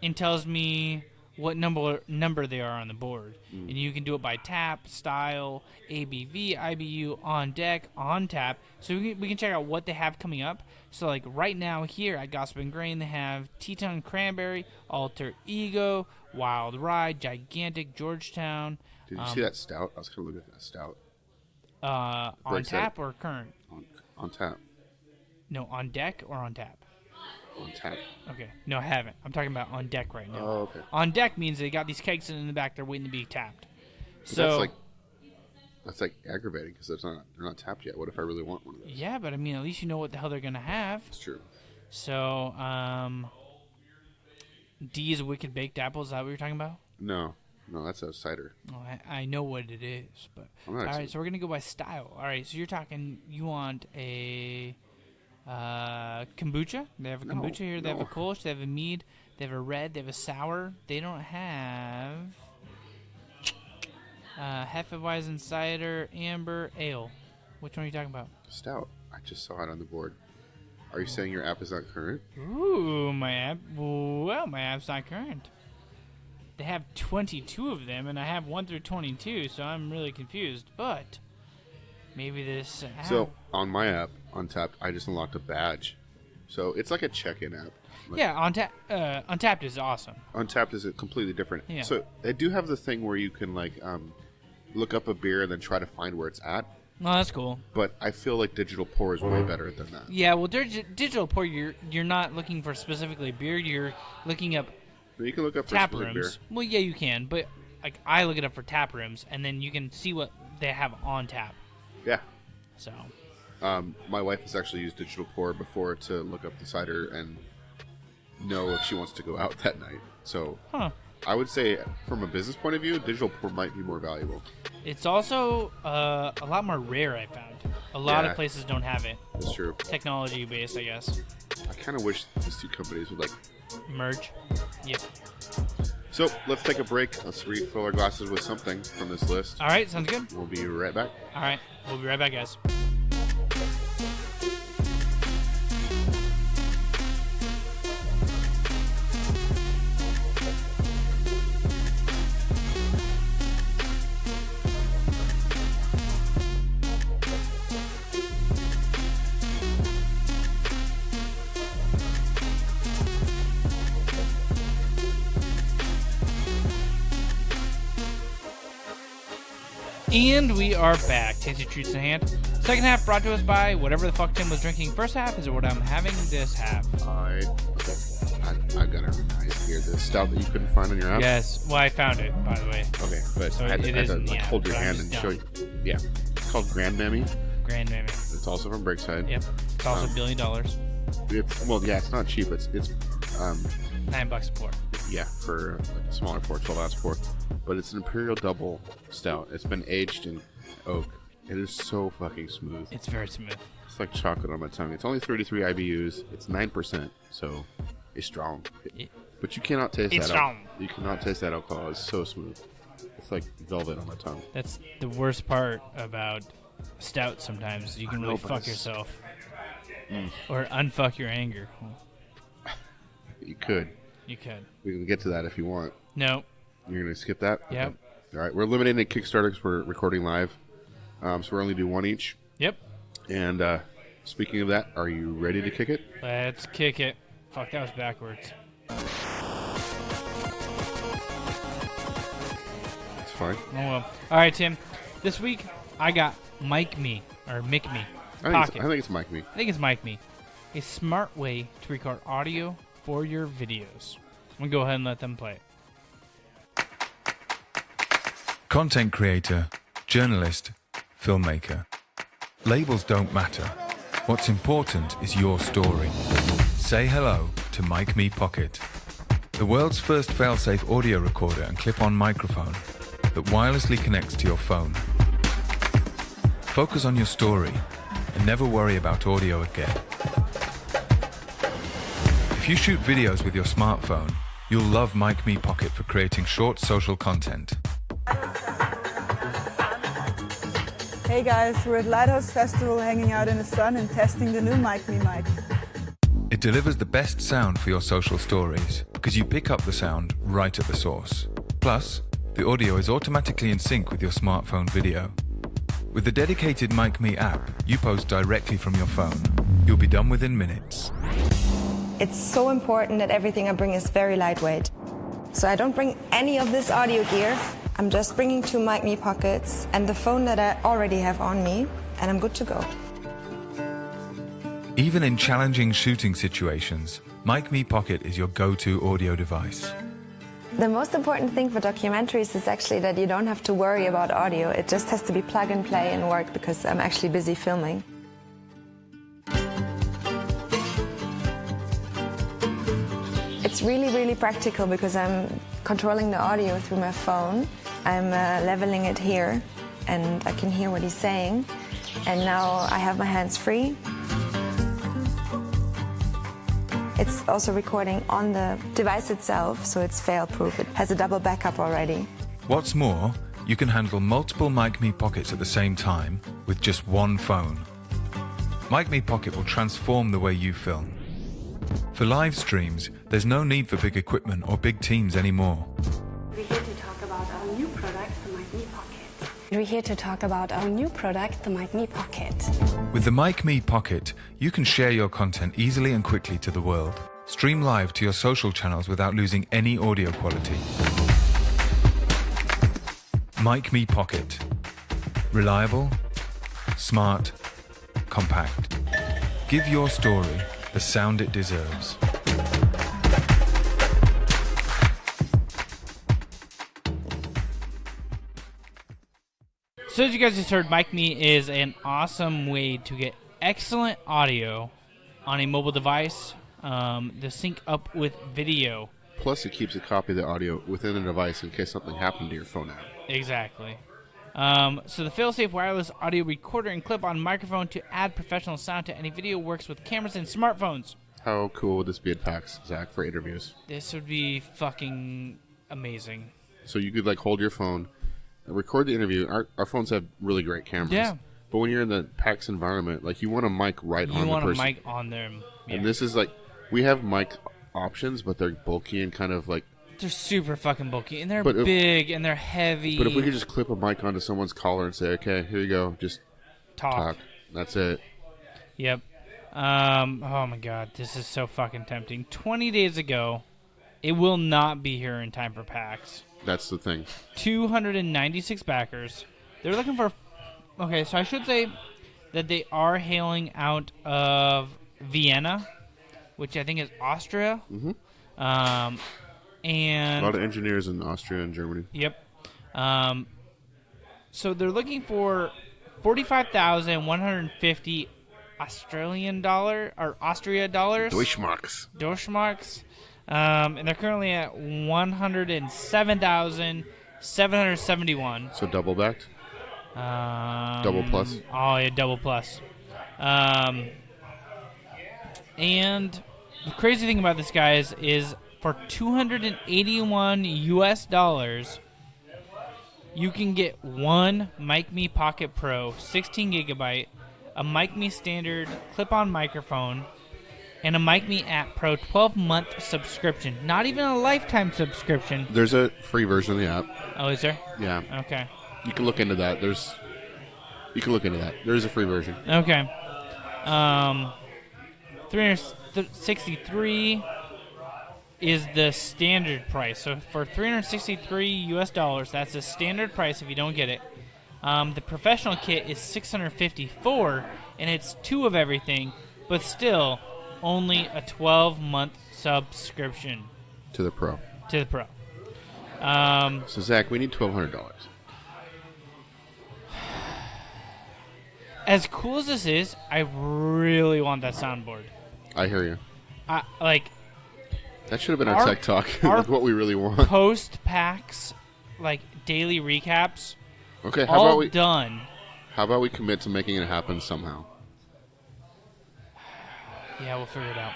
and tells me what number they are on the board. And you can do it by tap, style, ABV, IBU, on deck, on tap. So we can check out what they have coming up. So like right now here at Gossip and Grain, they have Teton Cranberry, Alter Ego, Wild Ride, Gigantic, Georgetown. Did you see that stout? I was kind of looking at that stout. On tap or current? On tap. No, on deck or on tap? On tap. Okay. No, I haven't. I'm talking about on deck right now. Oh, okay. On deck means they got these kegs sitting in the back. They're waiting to be tapped. So that's like aggravating, because they're not tapped yet. What if I really want one of those? Yeah, but I mean, at least you know what the hell they're gonna have. It's true. So, D is Wicked Baked Apple. Is that what you're talking about? No, that's a cider. Oh, I know what it is, but all right. So we're gonna go by style. All right. So you're talking. You want a kombucha? They have a kombucha here. They have a Kolsch. They have a mead. They have a red. They have a sour. They don't have Hefeweizen cider, amber, ale. Which one are you talking about? Stout. I just saw it on the board. Are you saying your app is not current? Ooh, my app. Well, my app's not current. They have 22 of them, and I have 1 through 22, so I'm really confused. But maybe this app... So on my app, Untappd, I just unlocked a badge. So it's like a check-in app. Yeah, Untappd is awesome. Untappd is completely different. Yeah. So they do have the thing where you can look up a beer and then try to find where it's at. Oh, that's cool. But I feel like digital pour is way better than that. Yeah, well, digital pour, you're not looking for specifically beer. You're looking up You can look up for tap specific rooms. beer. Well, yeah, you can, but like I look it up for tap rooms, and then you can see what they have on tap. Yeah. So. My wife has actually used digital pour before to look up the cider and know if she wants to go out that night. So I would say, from a business point of view, digital pour might be more valuable. It's also a lot more rare, I found. A lot of places don't have it. That's true. Technology based, I guess. I kind of wish these two companies would merge. Yeah. So let's take a break. Let's refill our glasses with something from this list. All right, sounds good. We'll be right back. All right, we'll be right back, guys. And we are back. Tasty treats in hand. Second half brought to us by whatever the fuck Tim was drinking. First half is what I'm having this half. I got it nice here. The stout that you couldn't find on your app. Yes. Well, I found it, by the way. Okay, but So I had it to isn't, like, yeah, hold your but I'm hand just and show you. Yeah, it's called Grand Mammy. Grand Mammy. It's also from Brickside. Yep. It's also $1 billion. It's not cheap. It's $9 a pour. yeah, for like a smaller pour, 12-ounce pour. But it's an Imperial Double Stout. It's been aged in oak. It is so fucking smooth. It's very smooth. It's like chocolate on my tongue. It's only 33 IBUs. It's 9%, so it's strong. But you cannot taste It's that. strong. You cannot taste that alcohol. It's so smooth. It's like velvet on my tongue. That's the worst part about stout sometimes. You can really but fuck it's- yourself. Or unfuck your anger. You could. You could. We can get to that if you want. No. You're going to skip that? Yep. Okay. All right. We're eliminating the Kickstarter because we're recording live. So we're only do one each. Yep. And speaking of that, are you ready to kick it? Let's kick it. Fuck, that was backwards. It's fine. Oh well. Alright, Tim. This week, I got Mic Me. Or Mic Me. I think it's Mike Me. I think it's Mic Me. A smart way to record audio for your videos. I'm going to go ahead and let them play it. Content creator, journalist, filmmaker. Labels don't matter. What's important is your story. Say hello to Mic Me Pocket, the world's first fail-safe audio recorder and clip-on microphone that wirelessly connects to your phone. Focus on your story and never worry about audio again. If you shoot videos with your smartphone, you'll love Mic Me Pocket for creating short social content. Hey guys, we're at Lighthouse Festival hanging out in the sun and testing the new Mic Me mic. It delivers the best sound for your social stories because you pick up the sound right at the source. Plus, the audio is automatically in sync with your smartphone video. With the dedicated Mic Me app, you post directly from your phone. You'll be done within minutes. It's so important that everything I bring is very lightweight. So I don't bring any of this audio gear. I'm just bringing 2 Mic Me Pockets and the phone that I already have on me, and I'm good to go. Even in challenging shooting situations, Mic Me Pocket is your go-to audio device. The most important thing for documentaries is actually that you don't have to worry about audio. It just has to be plug and play and work because I'm actually busy filming. It's really, really practical because I'm controlling the audio through my phone. I'm leveling it here and I can hear what he's saying. And now I have my hands free. It's also recording on the device itself, so it's fail-proof. It has a double backup already. What's more, you can handle multiple Mic Me Pockets at the same time with just one phone. Mic Me Pocket will transform the way you film. For live streams, there's no need for big equipment or big teams anymore. We're here to talk about our new product, the Mic Me Pocket. We're here to talk about our new product, the Mic Me Pocket. With the Mic Me Pocket, you can share your content easily and quickly to the world. Stream live to your social channels without losing any audio quality. Mic Me Pocket. Reliable, smart, compact. Give your story the sound it deserves. So as you guys just heard, Mic Me is an awesome way to get excellent audio on a mobile device to sync up with video. Plus, it keeps a copy of the audio within the device in case something happened to your phone app. Exactly. So the fail-safe wireless audio recorder and clip-on microphone to add professional sound to any video works with cameras and smartphones. How cool would this be at PAX, Zach, for interviews? This would be fucking amazing. So you could like hold your phone, record the interview. Our phones have really great cameras. Yeah. But when you're in the PAX environment, like you want a mic right on the person. You want a mic on them. Yeah. And this is like, we have mic options, but they're bulky and kind of like. They're super fucking bulky, and they're But if- big, and they're heavy. But if we could just clip a mic onto someone's collar and say, okay, here you go, just talk. That's it. Yep. Oh my god, this is so fucking tempting. 20 days ago, it will not be here in time for PAX. That's the thing. 296 backers, They're looking for... Okay, so I should say that they are hailing out of Vienna, which I think is Austria. Mm-hmm. And a lot of engineers in Austria and Germany. Yep. So they're looking for 45,150 Australian dollar or Austria dollars. Deutschmarks. And they're currently at 107,771. So double backed. Double plus. Oh yeah, double plus. And the crazy thing about this, guys, is for $281 US, you can get one MicMe Pocket Pro 16 gigabyte, a MicMe standard clip-on microphone, and a MicMe App Pro 12-month subscription. Not even a lifetime subscription. There's a free version of the app. Oh, is there? Yeah. Okay. You can look into that. There is a free version. Okay. 363 is the standard price. So for $363 US, that's the standard price if you don't get it. The professional kit is $654, and it's 2 of everything, but still only a 12-month subscription To the Pro. So Zach, we need $1,200. As cool as this is, I really want that soundboard. I hear you. That should have been our tech talk. Like what we really want. Post packs, daily recaps. Okay, how about we commit to making it happen somehow? Yeah, we'll figure it out.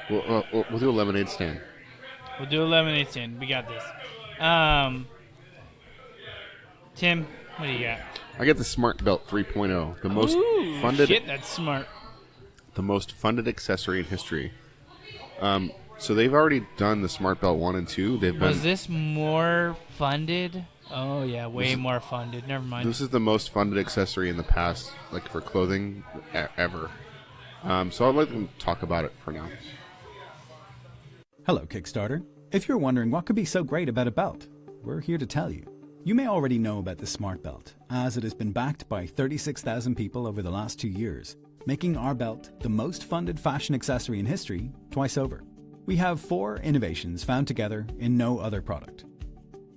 We'll do a lemonade stand. We got this. Tim, what do you got? I get the Smart Belt 3.0, the most funded. Shit, that's smart. The most funded accessory in history. So they've already done the Smart Belt 1 and 2. Was this more funded? Oh yeah, way more funded. Never mind. This is the most funded accessory in the past, for clothing ever. So I'd like to talk about it for now. Hello, Kickstarter. If you're wondering what could be so great about a belt, we're here to tell you. You may already know about the Smart Belt, as it has been backed by 36,000 people over the last 2 years, making our belt the most funded fashion accessory in history twice over. We have 4 innovations found together in no other product.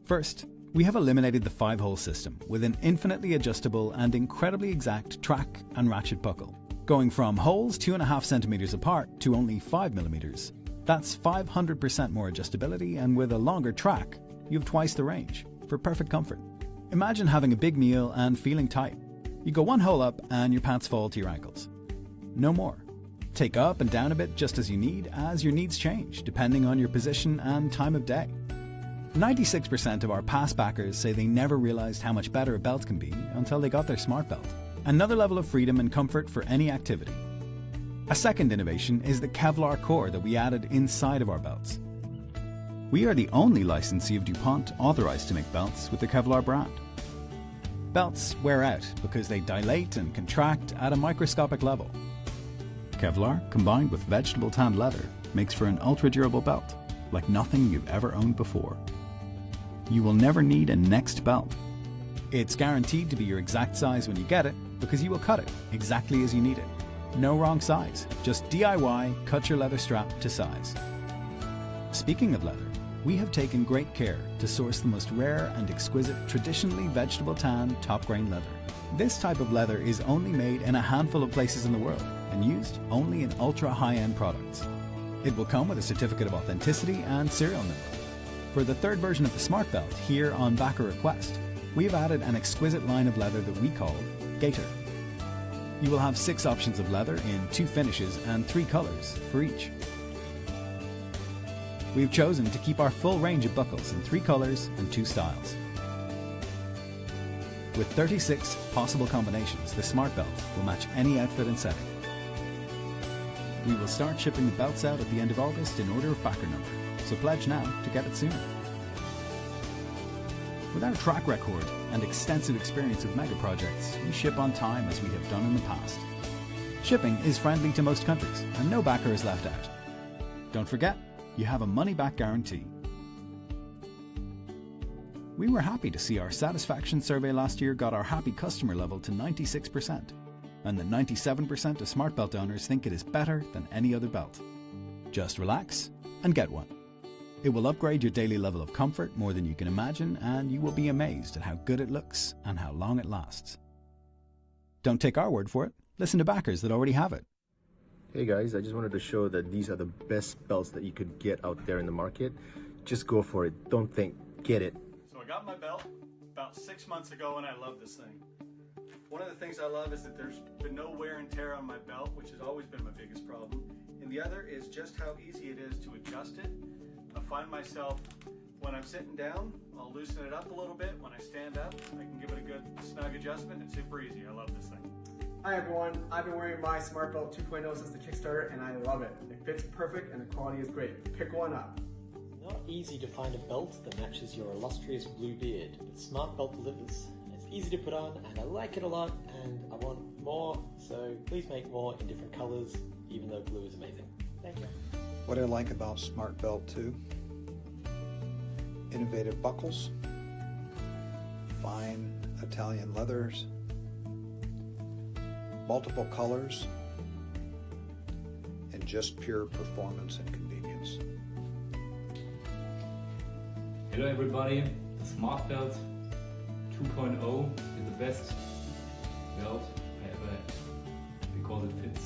First, we have eliminated the 5-hole system with an infinitely adjustable and incredibly exact track and ratchet buckle. Going from holes 2.5 centimeters apart to only 5 millimeters. That's 500% more adjustability, and with a longer track, you have twice the range for perfect comfort. Imagine having a big meal and feeling tight. You go 1 hole up and your pants fall to your ankles. No more. Take up and down a bit just as you need, as your needs change depending on your position and time of day. 96% of our past backers say they never realized how much better a belt can be until they got their Smart Belt. Another level of freedom and comfort for any activity. A second innovation is the Kevlar core that we added inside of our belts. We are the only licensee of DuPont authorized to make belts with the Kevlar brand. Belts wear out because they dilate and contract at a microscopic level. Kevlar, combined with vegetable tanned leather, makes for an ultra-durable belt, like nothing you've ever owned before. You will never need a next belt. It's guaranteed to be your exact size when you get it, because you will cut it exactly as you need it. No wrong size, just DIY, cut your leather strap to size. Speaking of leather, we have taken great care to source the most rare and exquisite traditionally vegetable tan top grain leather. This type of leather is only made in a handful of places in the world and used only in ultra high-end products. It will come with a certificate of authenticity and serial number. For the 3rd version of the Smart Belt, here on backer request, we've added an exquisite line of leather that we call Gator. You will have 6 options of leather in 2 finishes and 3 colors for each. We've chosen to keep our full range of buckles in 3 colors and 2 styles. With 36 possible combinations, the Smart Belt will match any outfit and setting. We will start shipping the belts out at the end of August in order of backer number, so pledge now to get it sooner. With our track record and extensive experience with mega projects, we ship on time as we have done in the past. Shipping is friendly to most countries, and no backer is left out. Don't forget, you have a money-back guarantee. We were happy to see our satisfaction survey last year got our happy customer level to 96%, and that 97% of smart belt owners think it is better than any other belt. Just relax and get one. It will upgrade your daily level of comfort more than you can imagine, and you will be amazed at how good it looks and how long it lasts. Don't take our word for it. Listen to backers that already have it. Hey guys, I just wanted to show that these are the best belts that you could get out there in the market. Just go for it. Don't think. Get it. So I got my belt about 6 months ago and I love this thing. One of the things I love is that there's been no wear and tear on my belt, which has always been my biggest problem. And the other is just how easy it is to adjust it. I find myself, when I'm sitting down, I'll loosen it up a little bit. When I stand up, I can give it a good snug adjustment. It's super easy. I love this thing. Hi everyone, I've been wearing my Smart Belt 2.0 since the Kickstarter and I love it. It fits perfect and the quality is great. Pick one up. Not easy to find a belt that matches your illustrious blue beard, but Smart Belt delivers. It's easy to put on and I like it a lot and I want more, so please make more in different colors, even though blue is amazing. Thank you. What I like about Smart Belt 2, innovative buckles, fine Italian leathers, multiple colors, and just pure performance and convenience. Hello everybody, the Smart Belt 2.0 is the best belt I ever had because it fits.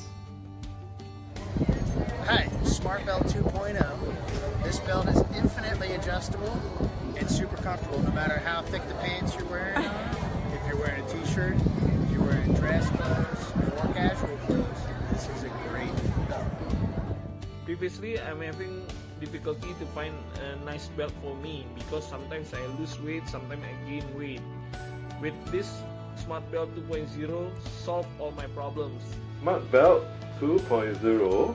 Hi, Smart Belt 2.0. This belt is infinitely adjustable and super comfortable no matter how thick the pants you're wearing, if you're wearing a t-shirt, if you're wearing dress clothes or casual clothes. This is a great belt. Previously, I'm having difficulty to find a nice belt for me because sometimes I lose weight, sometimes I gain weight. With this Smart Belt 2.0, solve all my problems. Smart Belt 2.0,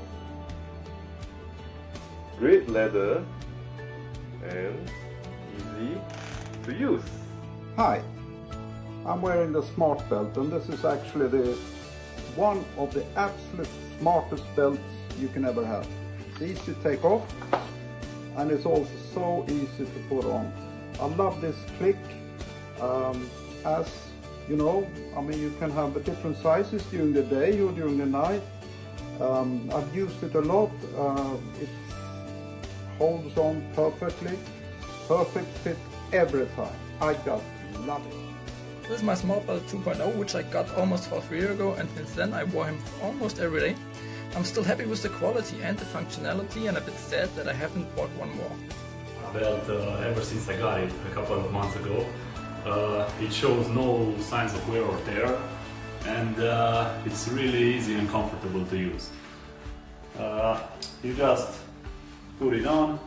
great leather and easy to use. Hi, I'm wearing the Smart Belt and this is actually one of the absolute smartest belts you can ever have. It's easy to take off and it's also so easy to put on. I love this click. As you know, I mean, you can have different sizes during the day or during the night. I've used it a lot. It holds on perfectly. Perfect fit every time. I just love it. This is my Smart Belt 2.0, which I got almost for 3 years ago, and since then I wore him almost every day. I'm still happy with the quality and the functionality, and a bit sad that I haven't bought one more. Belt, ever since I got it a couple of months ago, it shows no signs of wear or tear, and it's really easy and comfortable to use. You just put it on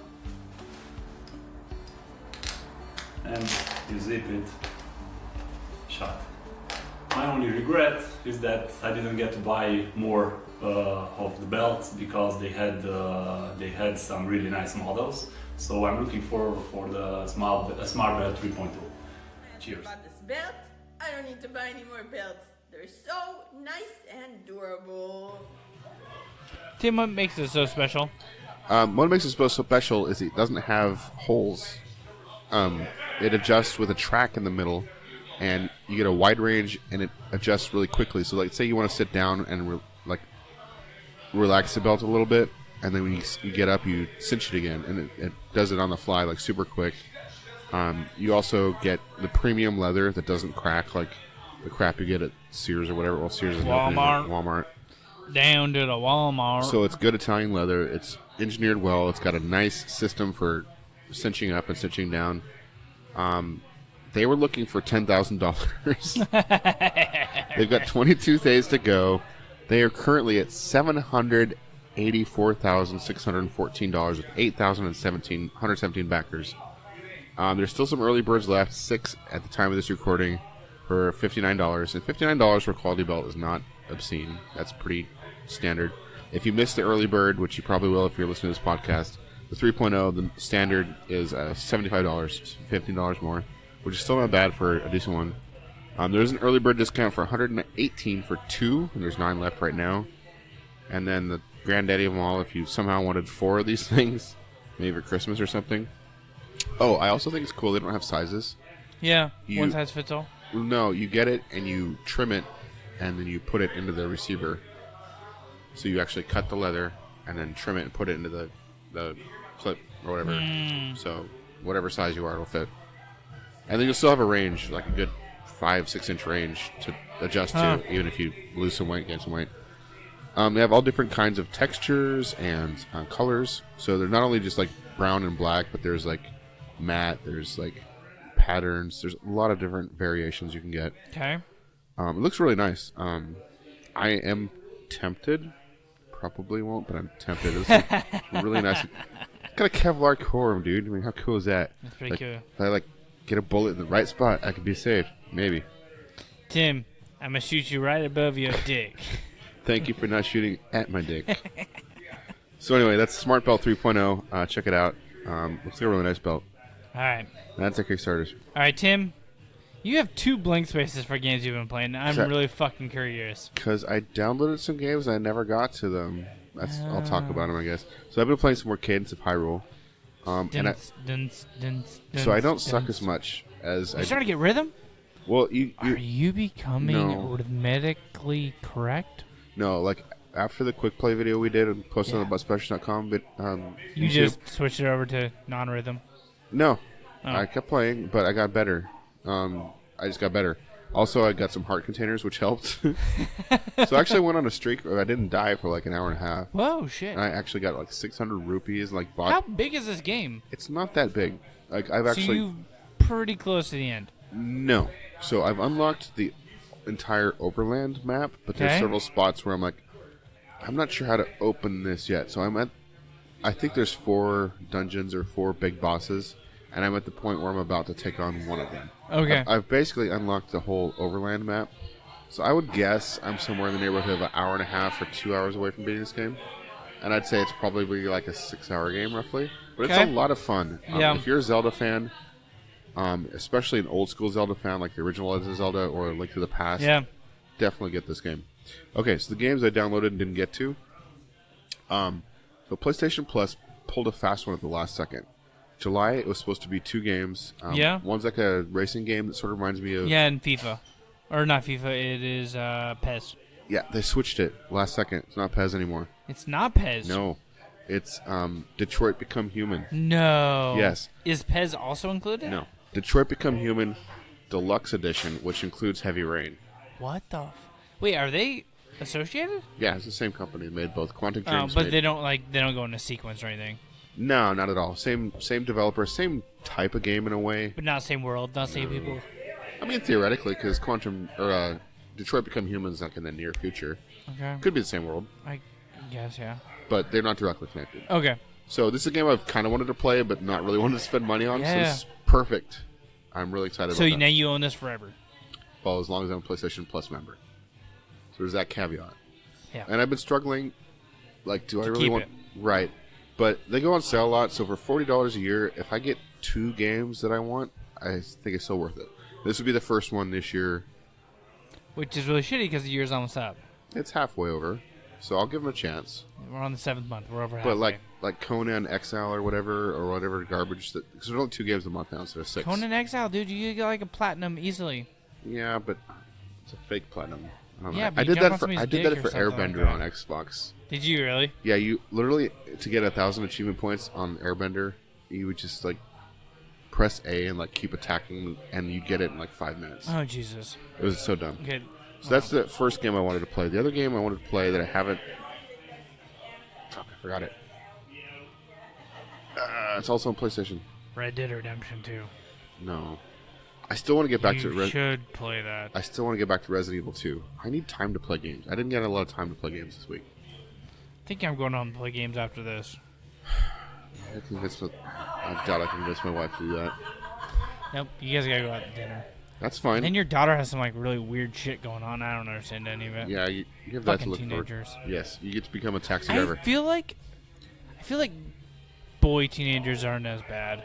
and you zip it shut. My only regret is that I didn't get to buy more of the belts because they had some really nice models. So I'm looking forward for the Smart Belt 3.0. Cheers. About this belt, I don't need to buy any more belts. They're so nice and durable. Tim, what makes it so special? What makes it so special is it doesn't have holes. It adjusts with a track in the middle, and you get a wide range, and it adjusts really quickly. So, like, say you want to sit down and relax the belt a little bit, and then when you get up, you cinch it again, and it does it on the fly, like super quick. You also get the premium leather that doesn't crack like the crap you get at Sears or whatever. Well, Sears is Walmart. Down to the Walmart. So it's good Italian leather. It's engineered well. It's got a nice system for cinching up and cinching down. They were looking for $10,000. They've got 22 days to go. They are currently at $784,614 with 117 backers. There's still some early birds left, 6 at the time of this recording, for $59. And $59 for a quality belt is not obscene. That's pretty standard. If you missed the early bird, which you probably will if you're listening to this podcast, the 3.0, the standard is $75, $15 more, which is still not bad for a decent one. There is an early bird discount for $118 for 2, and there's 9 left right now. And then the granddaddy of them all, if you somehow wanted 4 of these things, maybe for Christmas or something. Oh, I also think it's cool they don't have sizes. Yeah, one size fits all. No, you get it and you trim it, and then you put it into the receiver. So you actually cut the leather and then trim it and put it into the clip or whatever. So whatever size you are, it'll fit. And then you'll still have a range, like a good 5-6 inch range to adjust to, even if you lose some weight, gain some weight. They have all different kinds of textures and colors. So they're not only just like brown and black, but there's like matte, there's like patterns. There's a lot of different variations you can get. Okay. It looks really nice. I am tempted. Probably won't, but I'm tempted. It's really nice. Got a Kevlar core, dude. I mean, how cool is that? That's pretty cool. If I get a bullet in the right spot, I could be saved. Maybe. Tim, I'm gonna shoot you right above your dick. Thank you for not shooting at my dick. So anyway, that's Smart Belt 3.0. Check it out. Looks like a really nice belt. All right. That's our Kickstarters. All right, Tim. You have 2 blank spaces for games you've been playing. I'm really fucking curious. Because I downloaded some games and I never got to them. I'll talk about them, I guess. So I've been playing some more Cadence of Hyrule. So I don't suck as much as You're starting to get rhythm? Well, Are you becoming rhythmically correct? No, like after the quick play video we did and posted on the buttspecial.com, but you just switched it over to non-rhythm? No. I kept playing, but I got better. I just got better. Also, I got some heart containers, which helped. So I actually went on a streak where I didn't die for like an hour and a half. Whoa, shit. And I actually got like 600 rupees. Bought. How big is this game? It's not that big. So you're pretty close to the end. No. So I've unlocked the entire Overland map, but there's several spots where I'm like, I'm not sure how to open this yet. So I think there's 4 dungeons or 4 big bosses. And I'm at the point where I'm about to take on one of them. Okay. I've basically unlocked the whole Overland map. So I would guess I'm somewhere in the neighborhood of an hour and a half or 2 hours away from beating this game. And I'd say it's probably like a 6-hour game, roughly. But it's a lot of fun. If you're a Zelda fan, especially an old school Zelda fan, like the original Legend of Zelda or Link to the Past, definitely get this game. Okay, so the games I downloaded and didn't get to. So PlayStation Plus pulled a fast one at the last second. July, it was supposed to be 2 games. One's like a racing game that sort of reminds me of... Yeah, and FIFA. Or not FIFA, it is PES. Yeah, they switched it last second. It's not PES anymore. It's not PES? No. It's Detroit Become Human. No. Yes. Is PES also included? No. Detroit Become Human Deluxe Edition, which includes Heavy Rain. What the... Wait, are they associated? Yeah, it's the same company that made both. Quantic Dreams but they don't go in a sequence or anything? No, not at all. Same developer, same type of game in a way. But not same world, not same people. I mean, theoretically, because Detroit Become Human is like in the near future. Okay. Could be the same world. I guess, yeah. But they're not directly connected. Okay. So this is a game I've kind of wanted to play, but not really wanted to spend money on. Yeah. So it's perfect. I'm really excited about that. So now you own this forever? Well, as long as I'm a PlayStation Plus member. So there's that caveat. Yeah. And I've been struggling. Like, do I really keep want... it. Right. But they go on sale a lot, so for $40 a year, if I get 2 games that I want, I think it's so worth it. This would be the first one this year. Which is really shitty because the year's almost up. It's halfway over, so I'll give them a chance. We're on the 7th month. We're over halfway. But like Conan Exile or whatever garbage, because there's only 2 games a month now instead of 6. Conan Exile, dude, you get like a platinum easily. Yeah, but it's a fake platinum. Yeah, I did that for Airbender on Xbox. Did you really? Yeah, you literally, to get 1,000 achievement points on Airbender, you would just press A and keep attacking, and you'd get it in 5 minutes. Oh Jesus! It was so dumb. Okay. So that's the first game I wanted to play. The other game I wanted to play that I haven't. Fuck, I forgot it. It's also on PlayStation. Red Dead Redemption 2. No. I still want to get back to... You should play that. I still want to get back to Resident Evil 2. I need time to play games. I didn't get a lot of time to play games this week. I think I'm going home to play games after this. I doubt I can convince my wife to do that. Nope, you guys gotta go out to dinner. That's fine. And then your daughter has some really weird shit going on. I don't understand any of it. Yeah, you have that to look teenagers. For. Yes, you get to become a taxi driver. I feel like boy teenagers aren't as bad.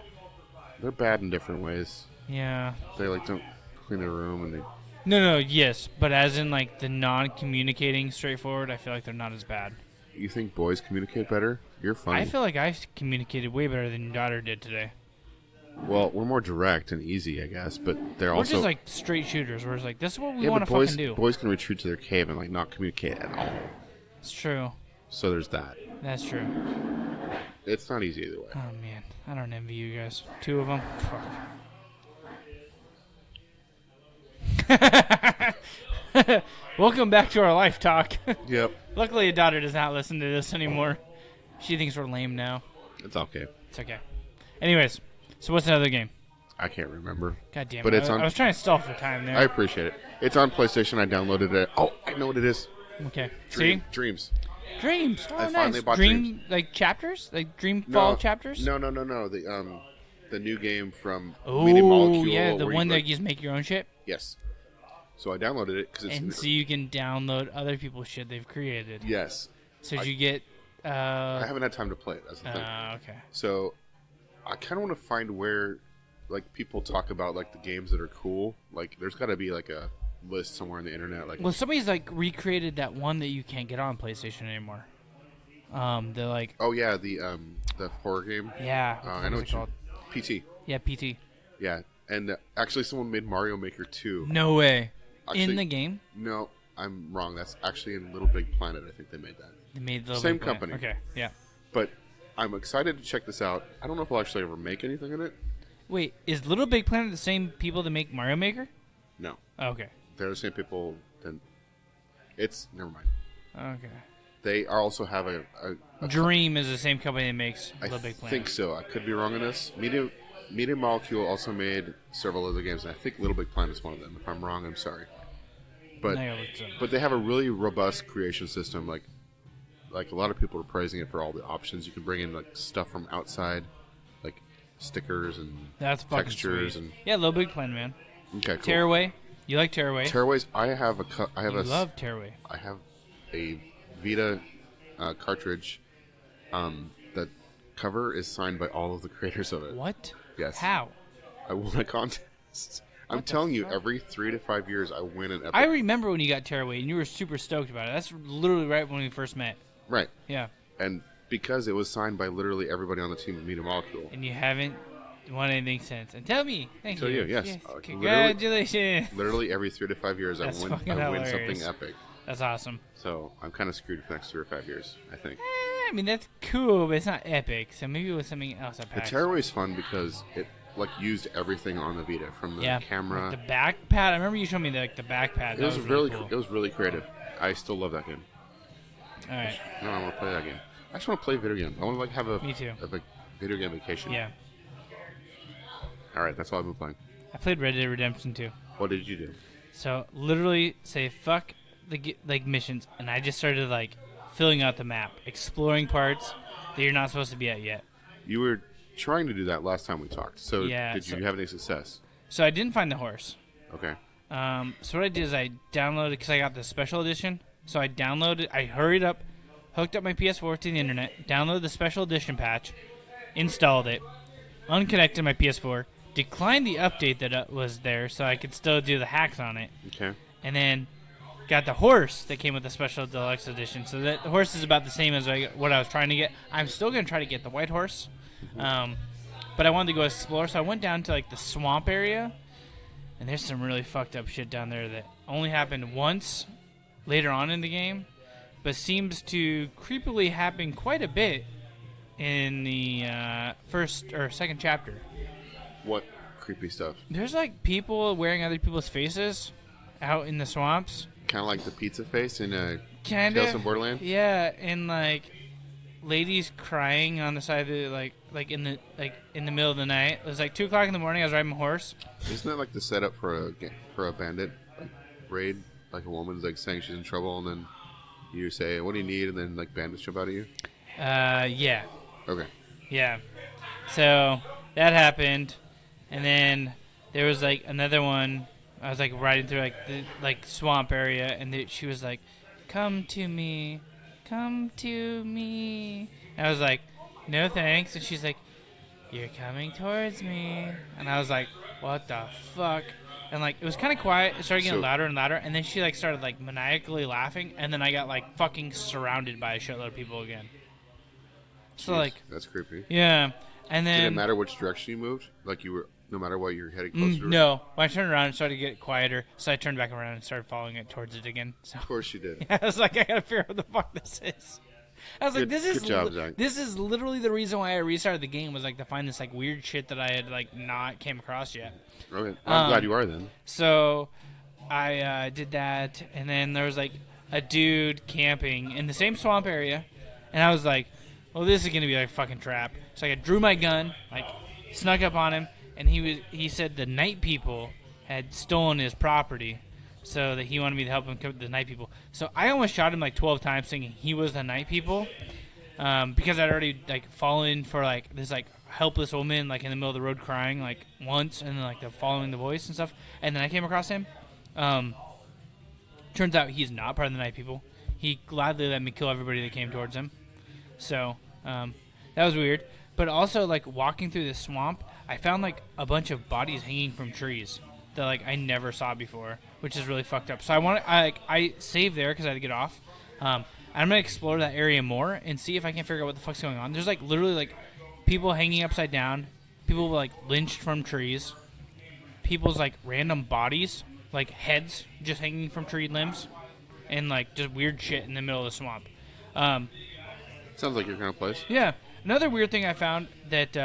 They're bad in different ways. Yeah. They don't clean their room and they... No, yes, but as in the non-communicating straightforward, I feel like they're not as bad. You think boys communicate better? You're funny. I feel like I communicated way better than your daughter did today. Well, we're more direct and easy, I guess, but they're We're also just like straight shooters. We're just like, this is what we yeah, want but to boys, fucking do. boys can retreat to their cave and like not communicate at all. It's true. So there's that. That's true. It's not easy either way. Oh man, I don't envy you guys. 2 of them. Fuck. Welcome back to our life talk. Yep. Luckily, your daughter does not listen to this anymore. She thinks we're lame now. It's okay. It's okay. Anyways, so what's another game? I can't remember. God damn it. But it's on. I was trying to stall for time there. I appreciate it. It's on PlayStation. I downloaded it. Oh, I know what it is. Okay. Dreams. Dreams. Oh, I nice. finally bought Dream, Dreams. like chapters? Like Dreamfall chapters? No. The new game from Oh, Media Molecule. yeah, the where one you, that you just make your own shit? Yes. So I downloaded it because it's. And so you can download other people's shit they've created. Yes. So did you get... I haven't had time to play it. That's the thing. Okay. So I kind of want to find where, like, people talk about like the games that are cool. Like, there's got to be like a list somewhere on the internet. Like, Well, somebody's like recreated that one that you can't get on PlayStation anymore. They're like... Oh yeah, the horror game. Yeah. I know what you. PT. Yeah, PT. Yeah, and actually, someone made Mario Maker 2. No way. Actually, in the game? No, I'm wrong. That's actually in Little Big Planet. I think they made that. They made Little Same Big Planet. company. Okay, yeah. But I'm excited to check this out. I don't know if I'll actually ever make anything in it. Wait, is Little Big Planet the same people that make Mario Maker? No. Oh, okay. They're the same people. Then it's never mind. Okay. They also have a Dream is the same company that makes I Little Big Planet. think so. I could be wrong on this. Media Molecule also made several other games, and I think Little Big Planet is one of them. If I'm wrong, I'm sorry. But they have a really robust creation system. Like a lot of people are praising it for all the options. You can bring in like stuff from outside, like stickers and That's fucking textures sweet. and Yeah, Little Big Planet, man. Okay, cool. Tearaway. You like Tearaway? Tearaways. I love Tearaway. I have a Vita cartridge. The cover is signed by all of the creators of it. What? Yes. How? I won a contest. I'm telling you, every 3 to 5 years, I win an epic. I remember when you got Tearaway, and you were super stoked about it. That's literally right when we first met. Right. Yeah. And because it was signed by literally everybody on the team of Media Molecule. And you haven't won anything since. And tell me. Thank Tell you. you, yes. Congratulations. Literally every 3 to 5 years, I win something epic. That's awesome. So I'm kind of screwed for the next 3 or 5 years, I think. I mean, that's cool, but it's not epic. So maybe it was something else that The packed. Tearaway is fun because it used everything on the Vita, from the camera. Like the back pad. I remember you showed me the back pad. It was really cool. It was really creative. I still love that game. All right. No, I want to play that game. I just want to play video games. I want to have a Me too. a video game vacation. Yeah. All right, that's all I've been playing. I played Red Dead Redemption 2. What did you do? So literally say fuck the missions, and I just started like filling out the map, exploring parts that you're not supposed to be at yet. You were trying to do that last time we talked. So Yeah, did you have any success? So I didn't find the horse. Okay. So what I did is I downloaded, because I got the special edition. So I hurried up, hooked up my PS4 to the internet, downloaded the special edition patch, installed it, unconnected my PS4, declined the update that was there so I could still do the hacks on it. Okay. And then got the horse that came with the special deluxe edition. So the horse is about the same as what I was trying to get. I'm still going to try to get the white horse. But I wanted to go explore, so I went down to like the swamp area. And there's some really fucked up shit down there that only happened once later on in the game, but seems to creepily happen quite a bit in the first or second chapter. What creepy stuff? There's like people wearing other people's faces out in the swamps. Kind of like the pizza face in Kinda, Tales from Borderland? Yeah, and like ladies crying on the side of the like in the middle of the night. It was like 2 o'clock in the morning. I was riding my horse. Isn't that like the setup for a bandit raid? Like a woman's like saying she's in trouble, and then you say, "What do you need?" and then like bandits jump out at you. Yeah. Okay. Yeah. So that happened, and then there was like another one. I was like riding through like the swamp area, and she was like, "Come to me, come to me." And I was like, "No thanks." And she's like, "You're coming towards me." And I was like, "What the fuck?" And like it was kind of quiet. It started getting louder and louder, and then she like started like maniacally laughing, and then I got like fucking surrounded by a shitload of people again. So Jeez, like that's creepy. Yeah. And then did it matter which direction you moved? Like you were, no matter what, you're heading closer to it? No. When I turned around, it started to get quieter, so I turned back around and started following it towards it again. So, of course you did. Yeah, I was like, I gotta figure out what the fuck this is. I was like, Good job, Zach. this is literally the reason why I restarted the game, was like to find this like weird shit that I had like not came across yet. Okay, I'm glad you are then. So I did that, and then there was like a dude camping in the same swamp area, and I was like, well, this is gonna be like a fucking trap. So I drew my gun, like snuck up on him, and he said the night people had stolen his property, so that he wanted me to help him kill the night people. So I almost shot him like 12 times thinking he was the night people, because I'd already like fallen for like this like helpless woman like in the middle of the road crying like once, and then like the following the voice and stuff, and then I came across him. Turns out he's not part of the night people. He gladly let me kill everybody that came towards him. So that was weird. But also, like, walking through this swamp, I found like a bunch of bodies hanging from trees that like I never saw before, which is really fucked up. So I saved there because I had to get off. I'm gonna explore that area more and see if I can figure out what the fuck's going on. There's like literally like people hanging upside down, people like lynched from trees, people's like random bodies, like heads just hanging from tree limbs, and like just weird shit in the middle of the swamp. Sounds like your kind of place. Yeah. Another weird thing I found that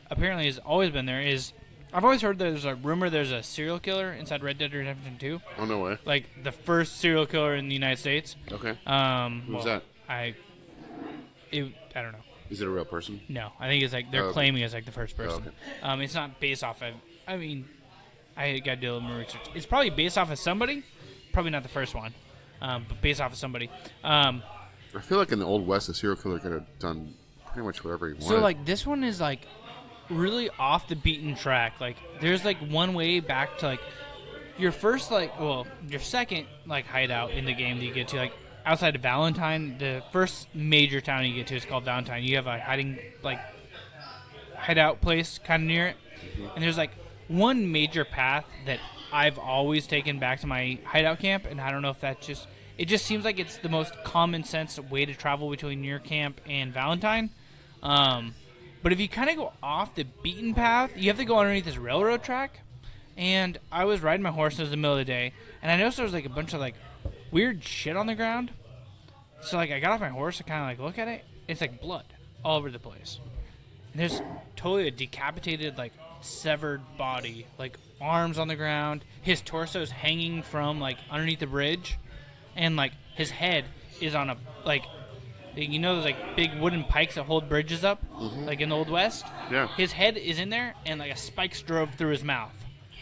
apparently has always been there is, I've always heard there's a rumor there's a serial killer inside Red Dead Redemption 2. Oh, no way. Like the first serial killer in the United States. Okay. Who's that? I don't know. Is it a real person? No, I think it's like they're claiming it's like the first person. Oh, okay. It's not based off of. I mean, I got to do a little more research. It's probably based off of somebody. Probably not the first one, but based off of somebody. I feel like in the Old West, a serial killer could have done pretty much whatever he wanted. So like this one is like really off the beaten track. Like there's like one way back to like your first your second like hideout in the game that you get to, like outside of Valentine. The first major town you get to is called Valentine. You have a hideout place kind of near it, and there's like one major path that I've always taken back to my hideout camp, and I don't know if that's just, it just seems like it's the most common sense way to travel between your camp and Valentine. But if you kind of go off the beaten path, you have to go underneath this railroad track. And I was riding my horse, it was the middle of the day, and I noticed there was like a bunch of like weird shit on the ground. So like I got off my horse to kind of like look at it. It's like blood all over the place. And there's totally a decapitated, like severed body, like arms on the ground. His torso's hanging from like underneath the bridge, and like his head is on a like, you know, those like big wooden pikes that hold bridges up, like in the Old West. Yeah. His head is in there, and like a spike drove through his mouth,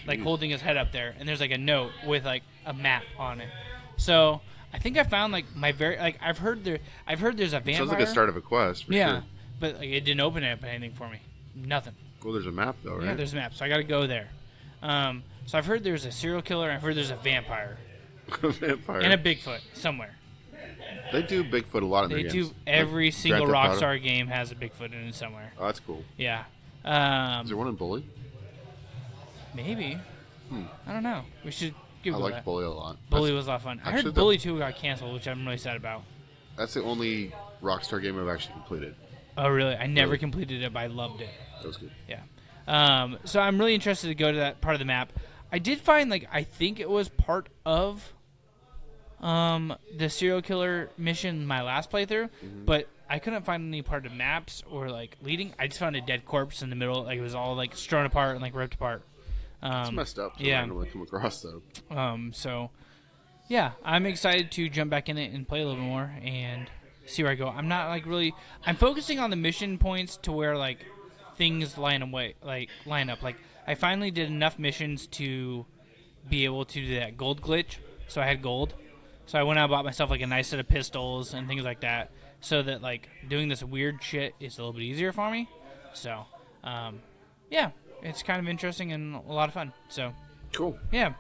like holding his head up there. And there's like a note with like a map on it. So I think I found like my I've heard there's a vampire. Sounds like a start of a quest. For sure. But like, it didn't open up anything for me. Nothing. Well, there's a map though, right? Yeah, there's a map, so I got to go there. So I've heard there's a serial killer. I've heard there's a vampire. A vampire. And a Bigfoot somewhere. They do Bigfoot a lot in their games. They do. Every like single Grand Theft Auto. Rockstar game has a Bigfoot in it somewhere. Oh, that's cool. Yeah. Is there one in Bully? Maybe. I don't know. We should Google I liked that. Bully a lot. Bully was a lot of fun. I Actually, heard Bully 2 got canceled, which I'm really sad about. That's the only Rockstar game I've actually completed. Oh, really? I never completed it, but I loved it. That was good. Yeah. So I'm really interested to go to that part of the map. I did find, like, I think it was part of the serial killer mission in my last playthrough, but I couldn't find any part of maps or, like, leading. I just found a dead corpse in the middle. Like, it was all, like, strewn apart and, like, ripped apart. It's messed up to randomly come across, though. So, yeah, I'm excited to jump back in it and play a little bit more and see where I go. I'm not, like, really... I'm focusing on the mission points to where, like, things line up. Like, I finally did enough missions to be able to do that gold glitch, so I had gold. So I went out and bought myself, like, a nice set of pistols and things like that, so that, like, doing this weird shit is a little bit easier for me. So, yeah, it's kind of interesting and a lot of fun. So, cool. Yeah,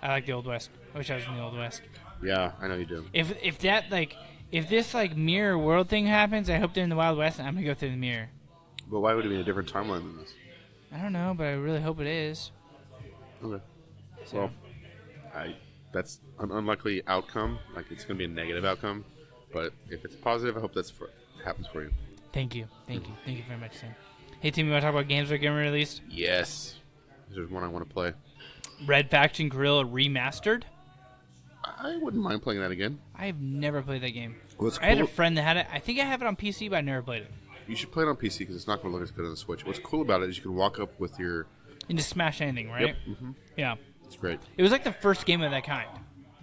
I like the Old West. I wish I was in the Old West. Yeah, I know you do. If that, like, if this, like, mirror world thing happens, I hope they're in the Wild West, and I'm gonna go through the mirror. But why would it be in a different timeline than this? I don't know, but I really hope it is. Okay. So. Well, that's an unlikely outcome. Like, it's going to be a negative outcome. But if it's positive, I hope happens for you. Thank you. Thank you very much, Sam. Hey, Tim, you want to talk about games that are getting released? Yes. There's one I want to play. Red Faction Guerrilla Remastered. I wouldn't mind playing that again. I've never played that game. What's I had a cool- friend that had it. I think I have it on PC, but I never played it. You should play it on PC because it's not going to look as good on the Switch. What's cool about it is you can walk up with your... And just smash anything, right? Yep. Mm-hmm. Yeah. It's great. It was like the first game of that kind.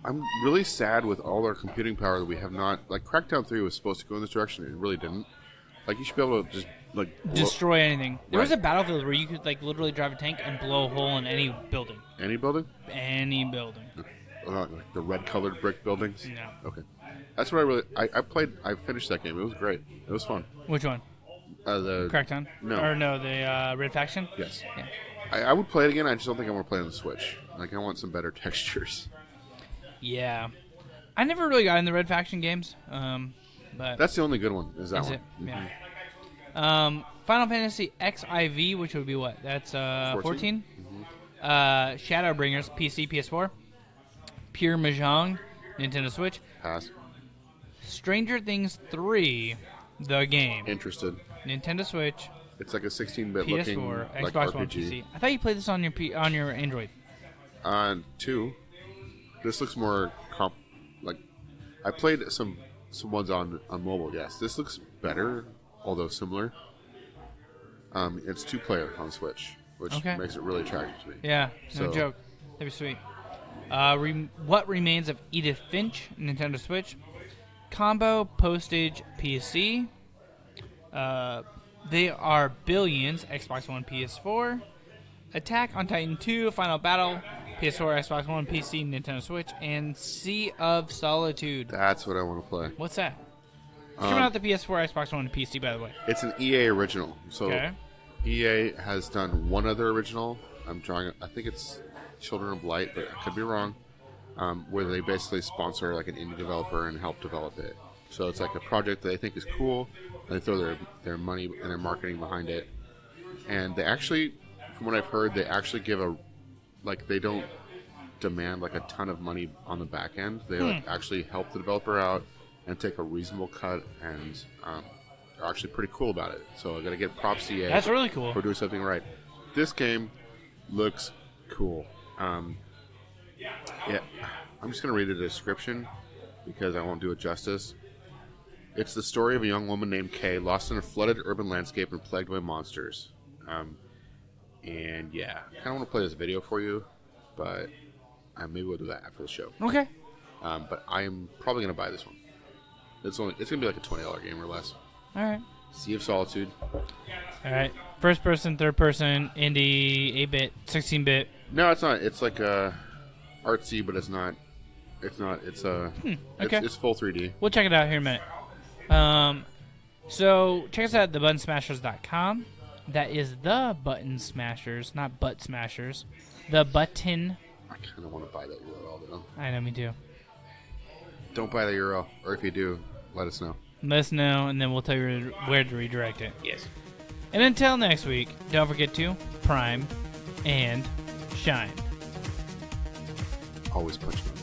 I'm really sad with all our computing power that we have not... Like, Crackdown 3 was supposed to go in this direction. It really didn't. Like, you should be able to just, like... Destroy anything. There Right. was a battlefield where you could, like, literally drive a tank and blow a hole in any building. Any building? Any building. Like the red-colored brick buildings? No. Okay. That's what I really... I finished that game. It was great. It was fun. Which one? The... Crackdown? No. Or no, the Red Faction? Yes. Yeah. I would play it again. I just don't think I want to play it on the Switch. Like, I want some better textures. Yeah. I never really got in the Red Faction games, but... That's the only good one, is that Is one. it? Mhm. Yeah. Final Fantasy XIV, which would be what? That's 14? Shadowbringers, PC, PS4. Pure Mahjong, Nintendo Switch. Pass. Stranger Things 3, the game. Interested. Nintendo Switch. It's like a 16-bit PS4, looking like Xbox RPG. One, PC. I thought you played this on your Android. On 2. This looks more like I played some ones on mobile. Yes, this looks better, although similar. It's 2-player on Switch, which makes it really attractive to me. Yeah, no joke. That'd be sweet. What Remains of Edith Finch, Nintendo Switch. Combo Postage, PC. They Are Billions, Xbox One, PS4. Attack on Titan 2, Final Battle, PS4, Xbox One, PC, Nintendo Switch, and Sea of Solitude. That's what I want to play. What's that? It's coming out the PS4, Xbox One, and PC, by the way. It's an EA original. So EA has done one other original. I think it's Children of Light, but I could be wrong. Where they basically sponsor like an indie developer and help develop it. So it's like a project that they think is cool. And they throw their money and their marketing behind it. And they actually, from what I've heard, they actually give they don't demand like a ton of money on the back end. They like actually help the developer out and take a reasonable cut, and are actually pretty cool about it. So I got to get props to EA. That's really cool for doing something right. This game looks cool. Yeah, I'm just gonna read the description because I won't do it justice. It's the story of a young woman named Kay, lost in a flooded urban landscape and plagued by monsters. And yeah, I kind of want to play this video for you, but maybe we'll do that after the show. Okay. But I am probably gonna buy this one. It's gonna be like a $20 game or less. All right. Sea of Solitude. All right. First person, third person, indie, 8-bit, 16-bit. No, it's not. It's like artsy, but it's not. It's not. It's okay. It's full 3D. We'll check it out here in a minute. So check us out at thebuttonsmashers.com. That is the Button Smashers, not Butt Smashers. The Button. I kind of want to buy that URL though. I know, me too. Don't buy the URL, or if you do, let us know. Let us know, and then we'll tell you where to redirect it. Yes. And until next week, don't forget to prime and shine. Always punch them.